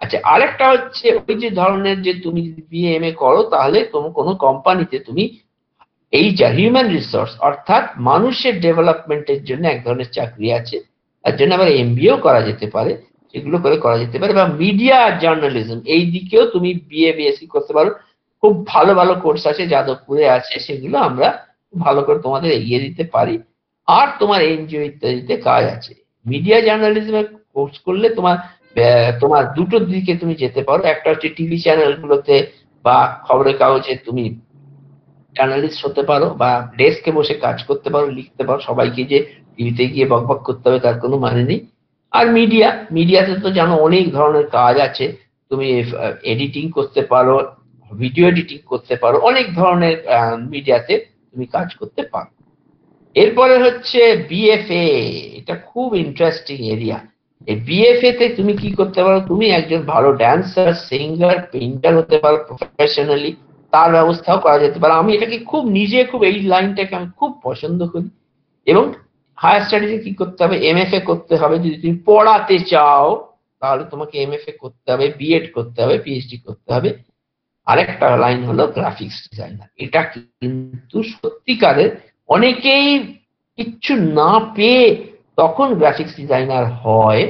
Speaker 1: আচ্ছা, আরেকটা হচ্ছে ওই যে ধরনের, যে তুমি যদি বিএ এমএ করো তাহলে তোমার কোনো কোম্পানিতে তুমি এই যা হিউম্যান রিসোর্স অর্থাৎ মানুষের ডেভেলপমেন্টের জন্য এক ধরনের চাকরি আছে, তার জন্য আবার এমবিএও করা যেতে পারে, সেগুলো করে করা যেতে পারে। বা মিডিয়া জার্নালিজম এই দিকেও তুমি বিএ বিএসসি করতে পারো। খুব ভালো ভালো কোর্স আছে, যাদবপুরে আছে, সেগুলো আমরা ভালো করে তোমাদের এগিয়ে দিতে পারি। আর তোমার এনজিও ইত্যাদিতে কাজ আছে। মিডিয়া জার্নালিজমের কোর্স করলে তোমার দুটো দিকে তুমি যেতে পারো। একটা হচ্ছে টিভি চ্যানেলগুলোতে বা খবরের কাগজে তুমি জার্নালিস্ট হতে পারো, বা ডেস্কে বসে কাজ করতে পারো, লিখতে পারো। সবাইকে যে টিভিতে গিয়ে বকবক করতে হবে তার কোনো মানে নেই। আর মিডিয়াতে তো জানো অনেক ধরনের কাজ আছে। তুমি এডিটিং করতে পারো, ভিডিও এডিটিং করতে পারো, অনেক ধরনের মিডিয়াতে তুমি কাজ করতে পারো। এরপরে হচ্ছে বিএফএ। এটা খুব ইন্টারেস্টিং এরিয়া। এই বিএফএ তে তুমি কি করতে পারো, তুমি একজন ভালো ড্যান্সার, সিঙ্গার, পেইন্টার হতে পারো প্রফেশনালি, তার ব্যবস্থাও করা যেতে পারে। আমি এটাকে খুব এই লাইনটাকে আমি খুব পছন্দ করি। এবং হায়ার স্টাডিজে কি করতে হবে, এমএফএ করতে হবে। যদি তুমি পড়াতে চাও তাহলে তোমাকে এমএফএ করতে হবে, বিএড করতে হবে, পিএইচডি করতে হবে। আরেকটা লাইন হলো গ্রাফিক্স ডিজাইনার। এটা কিন্তু সত্যিকারের অনেকেই কিচ্ছু না পেয়ে তখন গ্রাফিক্স ডিজাইনার হয়।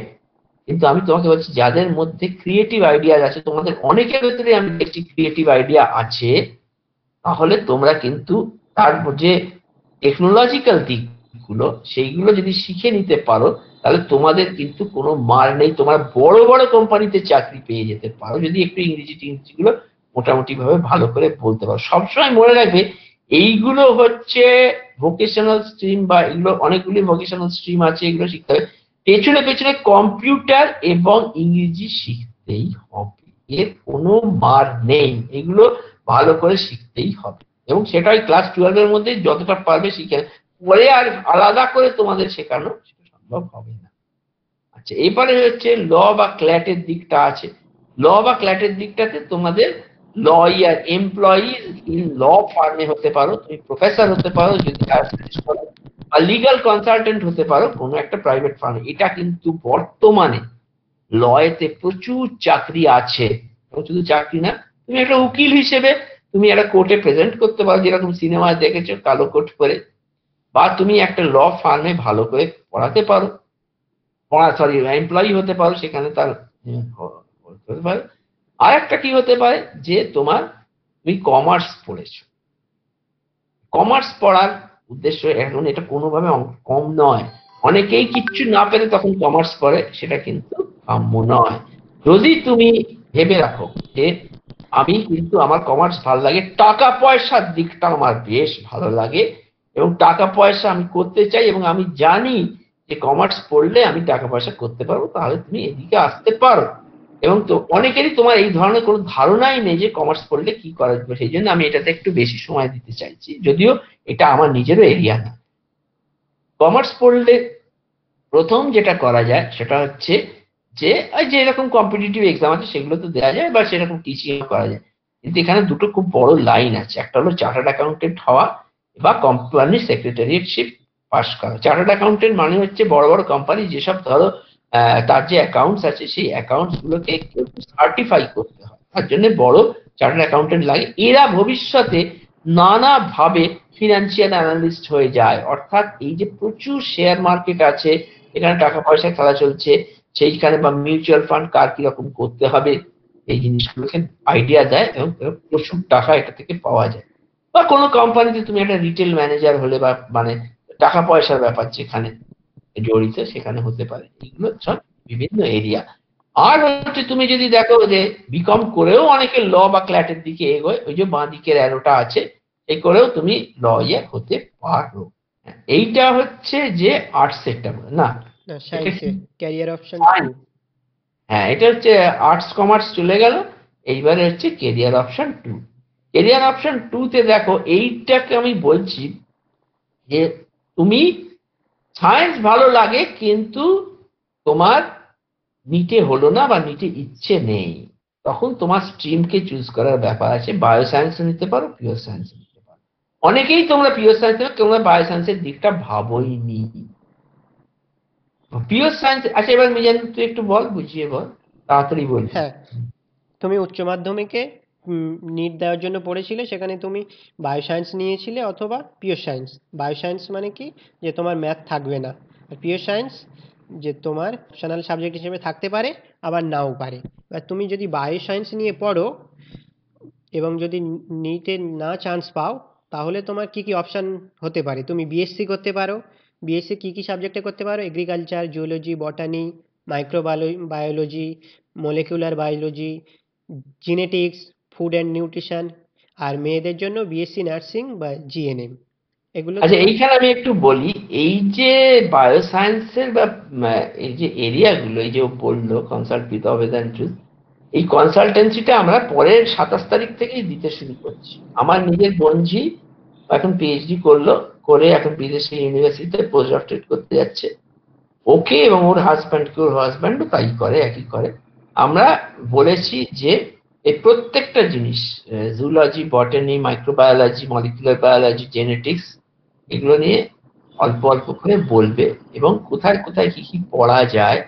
Speaker 1: কিন্তু আমি তোমাকে বলছি, যাদের মধ্যে ক্রিয়েটিভ আইডিয়া আছে, তোমাদের অনেকের ভেতরে আমি দেখছি ক্রিয়েটিভ আইডিয়া আছে, তাহলে তোমরা কিন্তু তার যে টেকনোলজিক্যাল দিকগুলো সেইগুলো যদি শিখে নিতে পারো, তাহলে তোমাদের কিন্তু কোনো মার নেই। তোমরা বড় বড় কোম্পানিতে চাকরি পেয়ে যেতে পারো যদি একটু ইংরেজি টিংরেজি গুলো মোটামুটি ভাবে ভালো করে বলতে পারো। সবসময় মনে রাখবে এইগুলো হচ্ছে ভোকেশনাল স্ট্রিম, বা এগুলো অনেকগুলি ভোকেশনাল স্ট্রিম আছে, এগুলো শিখতে হবে। পেছনে পেছনে কম্পিউটার এবং ইংরেজি শিখতেই হবে, এর কোনো মার নেই। এগুলো ভালো করে শিখতেই হবে, এবং সেটাই ক্লাস 12 এর মধ্যে যতটা পারবে শিখে। পরে আর আলাদা করে তোমাদের শেখানো সেটা সম্ভব হবে না। আচ্ছা, এবারে হচ্ছে ল বা ক্ল্যাটের দিকটা আছে। ল বা ক্ল্যাটের দিকটাতে তোমাদের লয়ার, এমপ্লয়িজ ইন ল ফার্মে হতে পারো, তুমি প্রফেসর হতে পারো যদি বা লিগাল কনসালটেন্ট হতে পারো কোনো একটা প্রাইভেট ফার্মে। এটা কিন্তু বর্তমানে লয়েতে প্রচুর চাকরি আছে। এবং শুধু চাকরি না, তুমি একটা উকিল হিসেবে তুমি একটা কোর্টে প্রেজেন্ট করতে পারো, যেরকম সিনেমায় দেখেছো কালো কোট পরে। বা তুমি একটা ল ফার্মে ভালো করে পড়াতে পারো, এমপ্লয়ি হতে পারো সেখানে, তার হতে পারে। আর একটা কি হতে পারে, যে তুমি কমার্স পড়েছো। কমার্স পড়ার উদ্দেশ্য এখন এটা কোনোভাবে কম নয়। অনেকেই কিচ্ছু না পেরে তখন কমার্স পড়ে, সেটা কিন্তু কাম্য নয়। যদি তুমি ভেবে রাখো যে আমি কিন্তু আমার কমার্স ভালো লাগে, টাকা পয়সার দিকটা আমার বেশ ভালো লাগে, এবং টাকা পয়সা আমি করতে চাই, এবং আমি জানি যে কমার্স পড়লে আমি টাকা পয়সা করতে পারবো, তাহলে তুমি এদিকে আসতে পারো। এবং তো অনেকেরই তোমার এই ধরনের কোনো ধারণাই নেই যে কমার্স পড়লে কি করা যাবে, সেই জন্য আমি এটাতে একটু বেশি সময় দিতে চাইছি, যদিও এটা আমার নিজেরও এরিয়া না। কমার্স পড়লে প্রথম যেটা করা যায় সেটা হচ্ছে যে যে এরকম কম্পিটিটিভ এক্সাম আছে সেগুলো তো দেওয়া যায়, বা সেরকম টিচিং করা যায়। কিন্তু এখানে দুটো খুব বড় লাইন আছে। একটা হলো চার্টার্ড অ্যাকাউন্টেন্ট হওয়া, বা কোম্পানি সেক্রেটারিয়েটশিপ পাস করা। চার্টার্ড অ্যাকাউন্টেন্ট মানে হচ্ছে বড় বড় কোম্পানি যেসব ধরো তার যে অ্যাকাউন্টস আছে সেই অ্যাকাউন্টস গুলোকে সার্টিফাই করতে হয়, তার জন্য বড় চার্টার্ড অ্যাকাউন্টেন্ট লাগে। এরা ভবিষ্যতে নানাভাবে ফিনান্সিয়াল অ্যানালিস্ট হয়ে যায়। অর্থাৎ এই যে প্রচুর শেয়ার মার্কেট আছে, এখানে টাকা পয়সা খেলা চলছে, সেইখানে বা মিউচুয়াল ফান্ড কার কিরকম করতে হবে এই জিনিসগুলোকে আইডিয়া দেয়, এবং প্রচুর টাকা এটা থেকে পাওয়া যায়। বা কোনো কোম্পানিতে তুমি একটা রিটেল ম্যানেজার হলে, বা মানে টাকা পয়সার ব্যাপার যেখানে জড়িত সেখানে হতে পারে। এগুলো সব বিভিন্ন এরিয়া। আর হচ্ছে তুমি যদি দেখো যে বিকম করেও অনেকে ল বা ক্ল্যাটের দিকে এগোয়, ওই যে বাঁ দিকের অ্যারোটা আছে, এই করেও তুমি লয়ার হতে পারো। এইটা হচ্ছে যে আর্টস সেক্টর না,
Speaker 2: না,
Speaker 1: এটা
Speaker 2: সায়েন্সে ক্যারিয়ার অপশন 2।
Speaker 1: হ্যাঁ, এটা হচ্ছে আর্টস কমার্স চলে গেল। এইবারে হচ্ছে কেরিয়ার অপশন 2। কেরিয়ার অপশন 2 তে দেখো, এইটাকে আমি বলছি যে তুমি সায়েন্স ভালো লাগে কিন্তু তোমার নিটে হলো না, বা নিটে ইচ্ছে নেই, তখন তোমার স্ট্রিমকে চুজ করার ব্যাপার আছে। বায়ো সায়েন্স নিতে পারো, পিওর সায়েন্স নিতে পারো। অনেকেই তোমরা পিওর সায়েন্স নেবে, তোমরা বায়ো সায়েন্সের দিকটা ভাবোইনি। পিওর সায়েন্স আচ্ছা, এবার মিজান তুই একটু বল, বুঝিয়ে বল, তাড়াতাড়ি বলবি।
Speaker 2: হ্যাঁ, তুমি উচ্চ মাধ্যমিকে নিট দেওয়ার জন্য পড়েছিলে সেখানে তুমি বায়োসায়েন্স নিয়েছিলে অথবা পিওর সায়েন্স। বায়োসায়েন্স মানে কি, যে তোমার ম্যাথ থাকবে না। আর পিওর সায়েন্স যে তোমার অপশনাল সাবজেক্ট হিসেবে থাকতে পারে আবার নাও পারে। এবার তুমি যদি বায়োসায়েন্স নিয়ে পড়ো এবং যদি নিটে না চান্স পাও, তাহলে তোমার কি কি অপশান হতে পারে? তুমি বিএসসি করতে পারো। বিএসসি কি কি সাবজেক্টে করতে পারো? Agriculture, zoology, botany, microbiology, molecular biology, genetics, food and nutrition. আর মেয়েদের জন্য বিএসসি নার্সিং বা জিএনএম। এগুলো
Speaker 1: আচ্ছা,
Speaker 2: তোমার।
Speaker 1: এইখানে আমি একটু বলি, এই যে বায়োসায়েন্সের বা এই যে এরিয়াগুলো, এই যে ও বললো কনসাল্ট উইথ অবেদান্টুস, এই কনসালটেন্সিটা আমরা পরের 27 তারিখ থেকেই দিতে শুরু করছি। আমার নিজের বোনঝি এখন পিএইচডি করলো, করে এখন বিদেশি ইউনিভার্সিটিতে পোস্ট ডক্টরেট করতে যাচ্ছে। ওকে এবং ওর হাজব্যান্ডকে, ওর হাজব্যান্ডও তাই করে, একই করে। আমরা বলেছি যে এই প্রত্যেকটা জিনিস, zoology, botany, microbiology, molecular biology, genetics, এগুলো নিয়ে অল্প অল্প করে বলবে এবং কোথায় কোথায় কি কি পড়া যায়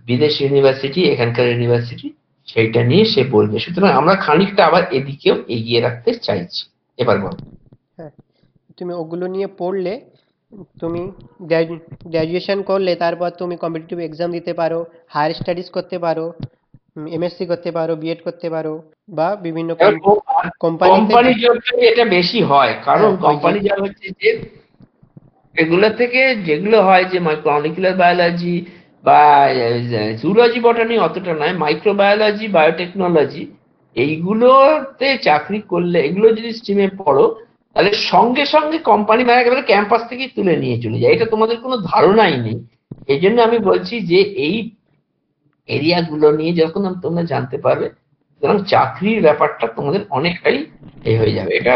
Speaker 1: বিদেশ ইউনিভার্সিটি, এখানকার ইউনিভার্সিটি, সেইটা নিয়ে সে বলবে। সুতরাং আমরা খানিকটা আবার এদিকেও এগিয়ে রাখতে চাইছি। এবার বল।
Speaker 2: হ্যাঁ, তুমি ওগুলো নিয়ে পড়লে তুমি গ্র্যাজুয়েশন করলে তারপর তুমি কম্পিটিটিভ এক্সাম দিতে পারো, হায়ার স্টাডিজ করতে পারো, এমএসসি করতে পারো, বিএড করতে পারো, বা বিভিন্ন কোম্পানিতে।
Speaker 1: কোম্পানি জব এটা বেশি হয়, কারণ
Speaker 2: হ্যাঁ, ওই যে।
Speaker 1: কোম্পানি জব হচ্ছে যে এগুলো থেকে যেগুলো হয়, যে মলিকুলার বায়োলজি বা জুলজি, বটানি অতটা নয়, মাইক্রোবায়োলজি, বায়োটেকনোলজি, এইগুলোতে চাকরি করলে, এগুলো যদি স্ট্রিমে পড়ো, তাহলে সঙ্গে সঙ্গে কোম্পানি মানে একেবারে ক্যাম্পাস থেকে তুলে নিয়ে চলে যায়। এটা তোমাদের কোনো ধারণাই নেই। এই জন্য আমি বলছি যে এই এরিয়া গুলো নিয়ে যখন তোমরা জানতে পারবে, সুতরাং চাকরির ব্যাপারটা তোমাদের অনেকটাই হয়ে যাবে। এটা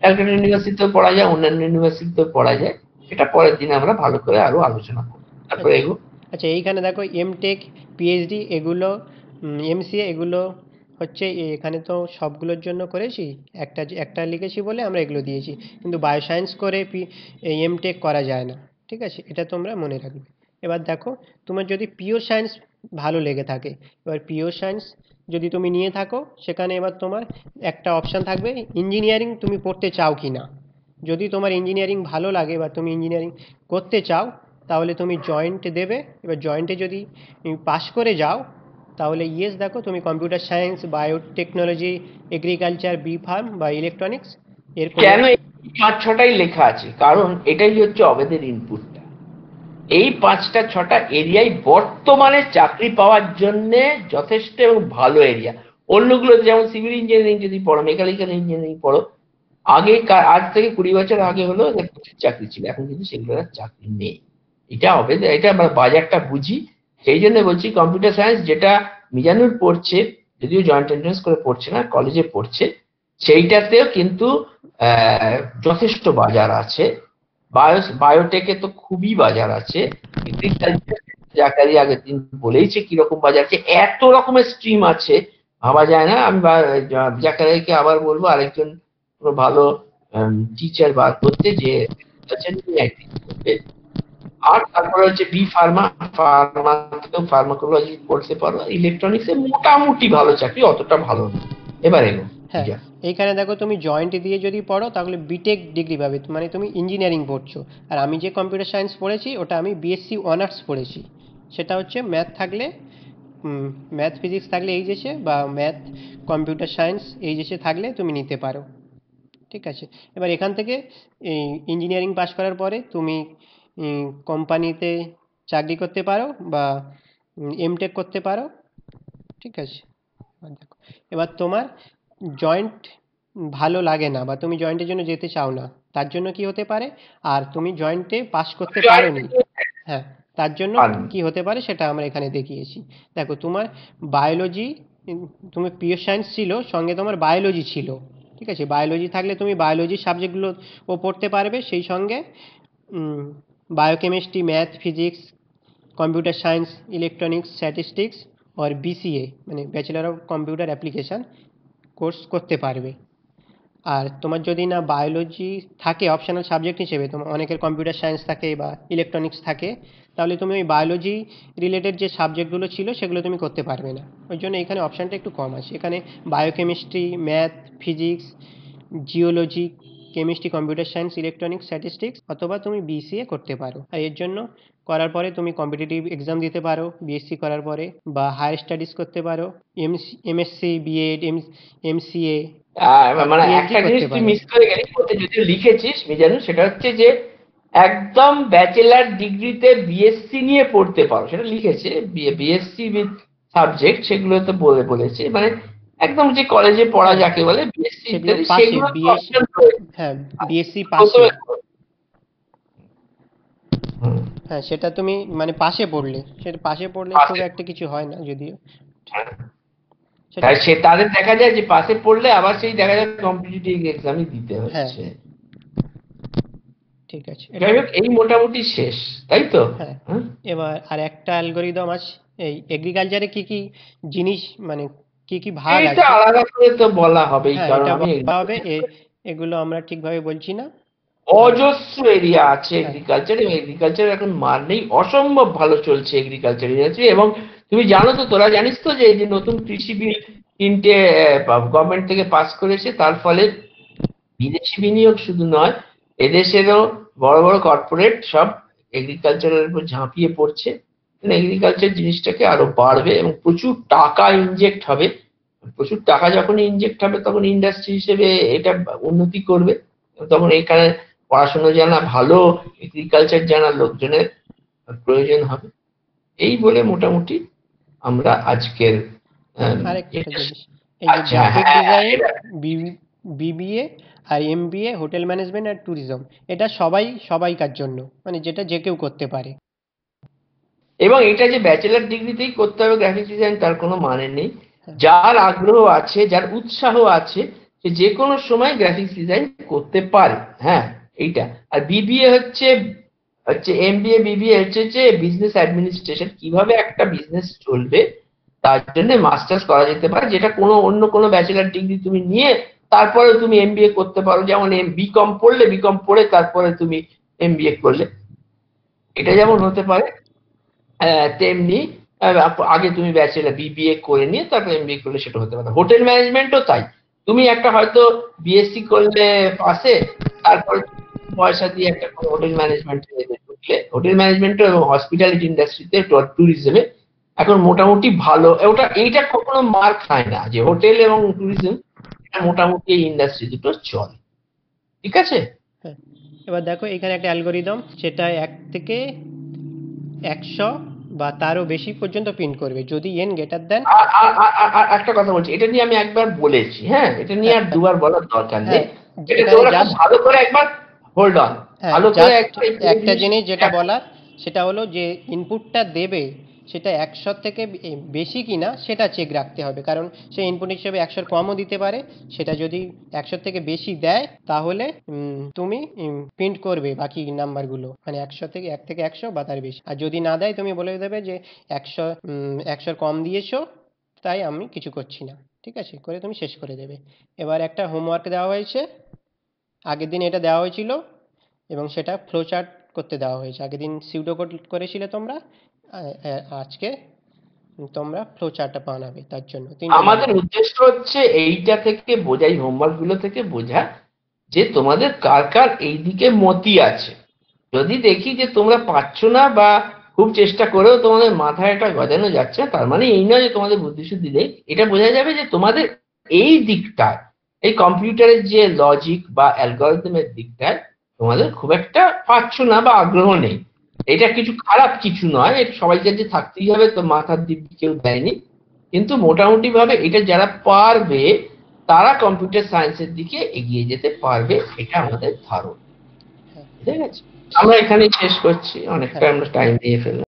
Speaker 1: ক্যালকাটা ইউনিভার্সিটিতেও পড়া যায়, অন্যান্য ইউনিভার্সিটিতেও পড়া যায়। এটা পরের দিনে আমরা ভালো করে আরো আলোচনা করবো। তারপরে
Speaker 2: আচ্ছা।
Speaker 1: এগো।
Speaker 2: আচ্ছা, এইখানে দেখো এমটেক, পিএইচডি এগুলো, এমসিএ এগুলো হচ্ছে এখানে তো সবগুলোর জন্য করেছি। একটা একটা লিখেছি বলে আমরা এগুলো দিয়েছি, কিন্তু বায়োসায়েন্স করে এমটেক করা যায় না। ঠিক আছে, এটা তোমরা মনে রাখবে। এবার দেখো, তোমার যদি পিওর সায়েন্স ভালো লেগে থাকে, এবার পিওর সায়েন্স যদি তুমি নিয়ে থাকো, সেখানে এবার তোমার একটা অপশান থাকবে, ইঞ্জিনিয়ারিং তুমি পড়তে চাও কি না। যদি তোমার ইঞ্জিনিয়ারিং ভালো লাগে বা তুমি ইঞ্জিনিয়ারিং করতে চাও, তাহলে তুমি জয়েন্ট দেবে। এবার জয়েন্টে যদি পাশ করে যাও, তাহলে ইয়েস দেখো, তুমি computer science, biotechnology, agriculture, B pharm বা ইলেকট্রনিক্স এর কোনো।
Speaker 1: কেন এই 5-6টাই লেখা আছে? কারণ এটাই হচ্ছে অবেদের ইনপুটটা। এই 5টা 6টা এরিয়াই বর্তমানে চাকরি পাওয়ার জন্য যথেষ্ট এবং ভালো এরিয়া। অন্যগুলোতে যেমন সিভিল ইঞ্জিনিয়ারিং যদি পড়ো, মেকানিক্যাল ইঞ্জিনিয়ারিং পড়ো, আগে আজ থেকে 20 বছর আগে হলো যে প্রচুর চাকরি ছিল, এখন কিন্তু সেগুলো আর চাকরি নেই। এটা হবে, এটা আমরা বাজারটা বুঝি। সেই জন্য বলছি কম্পিউটার সায়েন্স যেটা মিজানুর পড়ছে, যদিও জয়েন্ট এন্ট্রান্স করে পড়ছে না, কলেজে পড়ছে, সেইটাতেও কিন্তু যথেষ্ট বাজার আছে। বায়োটেকে তো খুবই বাজার আছে। এগ্রিকালচার, জাকারি আগের দিন বলেইছে কিরকম বাজার আছে, এত রকমের স্ট্রিম আছে, ভাবা যায় না। আমি জাকারিয়াকে আবার বলবো আরেকজন কোনো ভালো টিচার বার করতে, যে করবে। আর তারপরে হচ্ছে বি ফার্মা, ফার্মাকোলজি পড়তে পারো। ইলেকট্রনিক্স এ মোটামুটি ভালো চাকরি, অতটা ভালো না। এবার এলো
Speaker 2: হ্যাঁ,
Speaker 1: যা।
Speaker 2: এইখানে দেখো, তুমি জয়েন্ট দিয়ে যদি পড়ো তাহলে বিটেক ডিগ্রি পাবে, মানে তুমি ইঞ্জিনিয়ারিং পড়ছো। আর আমি যে কম্পিউটার সায়েন্স পড়েছি ওটা আমি বিএসসি অনার্স পড়েছি। সেটা হচ্ছে ম্যাথ থাকলে, ম্যাথ ফিজিক্স থাকলে এইচএসে, বা ম্যাথ কম্পিউটার সায়েন্স এইচএসে থাকলে তুমি নিতে পারো। ঠিক আছে। এবার এখান থেকে ইঞ্জিনিয়ারিং পাশ করার পরে তুমি কোম্পানিতে চাকরি করতে পারো বা এমটেক করতে পারো। ঠিক আছে। এবার দেখো, এবার তোমার জয়েন্ট ভালো লাগে না বা তুমি জয়েন্টের জন্য যেতে চাও না, তার জন্য কি হতে পারে? আর তুমি জয়েন্টে পাস করতে পারোনি। হ্যাঁ, তার জন্য কি হতে পারে সেটা আমরা এখানে দেখিয়েছি। দেখো, তোমার বায়োলজি, তুমি পিওর সায়েন্স ছিল, সঙ্গে তোমার বায়োলজি ছিল। ঠিক আছে, বায়োলজি থাকলে তুমি বায়োলজি সাবজেক্টগুলো ও পড়তে পারবে, সেই সঙ্গে biochemistry, math, physics, computer science, electronics, statistics আর বিসিএ মানে bachelor of computer application course করতে পারবে। আর তোমার যদি না বায়োলজি থাকে অপশনাল সাবজেক্ট হিসেবে, তোমার অনেকের কম্পিউটার সায়েন্স থাকে বা ইলেকট্রনিক্স থাকে, তাহলে তুমি ওই বায়োলজি রিলেটেড যে সাবজেক্টগুলো ছিল সেগুলো তুমি করতে পারবে না। ওই জন্য এখানে অপশানটা একটু কম আছে। এখানে biochemistry, math, physics, geology, chemistry, computer science, electronics, statistics, অথবা তুমি বিসিএ করতে পারো। আর এর জন্য করার পরে তুমি কম্পিটিটিভ এক্সাম দিতে পারো বিএসসি করার পরে, বা হায়ার স্টাডিজ করতে পারো, এমএসসি, বিএড, এমসিএ আর
Speaker 1: মানে
Speaker 2: পিএইচডি
Speaker 1: একটা জিনিস
Speaker 2: করতে
Speaker 1: তুই
Speaker 2: পারো।
Speaker 1: মিস করে গেলি, ওতে যদি লিখেছিস মিজানুর, সেটা হচ্ছে যে একদম ব্যাচেলার ডিগ্রিতে বিএসসি নিয়ে পড়তে পারো, সেটা লিখেছে। বিএসসি উইথ সাবজেক্ট, সেগুলো তো বলেছে, মানে একদম যে কলেজে পড়া
Speaker 2: হ্যাঁ,
Speaker 1: যাকে বলে, বিএসসি
Speaker 2: সেগুলো
Speaker 1: ইত্যাদি,
Speaker 2: পাশে
Speaker 1: সেগুলো
Speaker 2: বিএস
Speaker 1: অপশন রয়েছে।
Speaker 2: হ্যাঁ, বিএসসি পাশে।
Speaker 1: প্রথমে হুম,
Speaker 2: হ্যাঁ, সেটা তুমি মানে পাশে পড়লে, সেটা পাশে পড়লে খুব
Speaker 1: পাশে,
Speaker 2: একটা কিছু হয় না যদিও।
Speaker 1: হ্যাঁ।
Speaker 2: সেটা
Speaker 1: তাই তাদের দেখা যায় যে পাশে পড়লে আবার সেই দেখা যায় কম্পিটিটিভ এক্সামই দিতে
Speaker 2: হ্যাঁ,
Speaker 1: হচ্ছে।
Speaker 2: ঠিক আছে এটা।
Speaker 1: যাই হোক, এই মোটামুটি শেষ, তাই তো?
Speaker 2: হ্যাঁ,
Speaker 1: হ্যাঁ,
Speaker 2: এবার আর একটা অ্যালগরিদম আছে। এই এগ্রিকালচারে কি কি জিনিস, মানে কি কি ভাগ
Speaker 1: এটা
Speaker 2: আছে।
Speaker 1: আলাদা করে তো বলা হবেই,
Speaker 2: হ্যাঁ,
Speaker 1: কারণ
Speaker 2: এটা
Speaker 1: আমি
Speaker 2: বলা হবে। এগুলো আমরা ঠিকভাবে বলছি না। এবার
Speaker 1: অজস্র এরিয়া আছে
Speaker 2: হ্যাঁ,
Speaker 1: এগ্রিকালচার, এবং এগ্রিকালচার এখন মার নেই, অসম্ভব ভালো চলছে এগ্রিকালচার ইন্ডাস্ট্রি। এবং তুমি জানো তো, তোরা জানিস তো, যে এই যে নতুন কৃষি বিল 3টে গভর্নমেন্ট থেকে পাস করেছে, তার ফলে বিদেশি বিনিয়োগ শুধু নয়, এদেশেরও বড় বড় কর্পোরেট সব এগ্রিকালচারের উপর ঝাঁপিয়ে পড়ছে। এগ্রিকালচার জিনিসটাকে আরো বাড়বে এবং প্রচুর টাকা ইনজেক্ট হবে। প্রচুর টাকা যখন ইনজেক্ট হবে, তখন ইন্ডাস্ট্রি হিসেবে এটা উন্নতি করবে। তখন এখানে পড়াশোনা জানা ভালো, এগ্রিকালচার জানা লোকজনের প্রয়োজন হবে। এই বলে মোটামুটি আমরা আজকের
Speaker 2: আরেকটা
Speaker 1: এটা।
Speaker 2: জিনিস, এই যে
Speaker 1: আচ্ছা,
Speaker 2: গ্রাফিক
Speaker 1: হ্যাঁ,
Speaker 2: ডিজাইন,
Speaker 1: এটা
Speaker 2: বিবিএ আর এমবিএ, হোটেল ম্যানেজমেন্ট আর ট্যুরিজম, এটা সবাইকার জন্য, মানে যেটা যে কেউ করতে পারে।
Speaker 1: এবং এটা যে ব্যাচেলার ডিগ্রিতেই করতে হবে গ্রাফিক ডিজাইন, তার কোনো মানে নেই।
Speaker 2: হ্যাঁ,
Speaker 1: যার আগ্রহ আছে, যার উৎসাহ আছে, সে যে কোনো সময় গ্রাফিক্স ডিজাইন করতে পারে। হ্যাঁ, এইটা। আর বিবিএ হচ্ছে হচ্ছে এমবিএ, বিবিএ হচ্ছে যে বিজনেস অ্যাডমিনিস্ট্রেশন, কিভাবে একটা বিজনেস চলবে তার জন্য মাস্টার্স করা যেতে পারে, যেটা কোনো অন্য কোনো ব্যাচেলার ডিগ্রি তুমি নিয়ে তারপরে তুমি এমবিএ করতে পারো। যেমন বিকম পড়লে, বিকম পড়ে তারপরে তুমি এমবিএ করলে, এটা যেমন হতে পারে। তেমনি আগে তুমি ব্যাচেলার বিবিএ করে নিয়ে তারপর এমবিএ করলে সেটা হতে পারে। হোটেল ম্যানেজমেন্টও তাই। তুমি একটা হয়তো বিএসসি করলে পাশে, তারপর পয়সা দিয়ে একটা হোটেল ম্যানেজমেন্ট ঢুকলে, হোটেল মেনেজমেন্ট এবং হসপিটালিটি ইন্ডাস্ট্রিতে, ট্যুরিজমে এখন মোটামুটি ভালো। এইটা কখনো মার খায় না, যে হোটেল এবং ট্যুরিজম, মোটামুটি এই ইন্ডাস্ট্রি দুটো চলে। ঠিক আছে।
Speaker 2: হ্যাঁ। এবার দেখো, এখানে একটা অ্যালগরিদম, সেটা 1 থেকে 100 বা তারও বেশি পর্যন্ত প্রিন্ট করবে যদি এন গ্রেটার দেন।
Speaker 1: আর একটা কথা বলছি, এটা নিয়ে আমি একবার বলেছি, হ্যাঁ, এটা নিয়ে
Speaker 2: হ্যাঁ,
Speaker 1: আর দুবার বলার দরকার নেই।
Speaker 2: হ্যাঁ,
Speaker 1: এটা
Speaker 2: এখানে
Speaker 1: তোমরা খুব
Speaker 2: জাস্ট,
Speaker 1: ভালো করে একবার হোল্ড অন,
Speaker 2: হ্যাঁ,
Speaker 1: ভালো করে
Speaker 2: জাস্ট
Speaker 1: একবার এই
Speaker 2: একটা জিনিস যেটা
Speaker 1: দেখো।
Speaker 2: বলার, সেটা হলো যে ইনপুটটা দেবে সেটা 100 থেকে বেশি কিনা সেটা চেক রাখতে হবে, কারণ সে ইনপুট হিসেবে 100-র কমও দিতে পারে। সেটা যদি 100 থেকে বেশি দেয়, তাহলে তুমি প্রিন্ট করবে বাকি নাম্বারগুলো, মানে 1 থেকে 100 বা তার বেশি। আর যদি না দেয়, তুমি বলে দেবে যে 100-র কম দিয়েছো, তাই আমি কিছু করছি না। ঠিক আছে, করে তুমি শেষ করে দেবে। এবার একটা হোমওয়ার্ক দেওয়া হয়েছে, আগের দিন এটা দেওয়া হয়েছিল, এবং সেটা ফ্লো চার্ট করতে দেওয়া হয়েছে। আগের দিন সিউডো কোড করেছিলে তোমরা, আজকে তোমরা ফ্লো চার্টটা বানাবে, তার জন্য 3টে
Speaker 1: আমাদের
Speaker 2: নাম্বার।
Speaker 1: উদ্দেশ্য হচ্ছে এইটা থেকে বোঝাই, হোমওয়ার্ক গুলো থেকে বোঝা যে তোমাদের কার কার এই দিকে মতি আছে। যদি দেখি যে তোমরা পাচ্ছ না, বা খুব চেষ্টা করেও তোমাদের মাথায় এটা গজানো যাচ্ছে না, তার মানে এই নয় যে তোমাদের বুদ্ধিশুদ্ধি নেই। এটা বোঝা যাবে যে তোমাদের এই দিকটায়, এই কম্পিউটারের যে লজিক বা অ্যালগরিদমের দিকটায় তোমাদের খুব একটা পাচ্ছ না বা আগ্রহ নেই। এটা কিছু খারাপ কিছু নয়, এটা সবাইকে যে থাকতেই হবে তো মাথার দিব্যি কেউ দেয়নি। কিন্তু মোটামুটি ভাবে এটা যারা পারবে, তারা কম্পিউটার সায়েন্সের দিকে এগিয়ে যেতে পারবে, এটা আমাদের ধারণা।
Speaker 2: হ্যাঁ,
Speaker 1: ঠিক আছে, আমরা এখানেই শেষ করছি, অনেকটা
Speaker 2: হ্যাঁ।
Speaker 1: আমরা টাইম দিয়ে ফেললাম।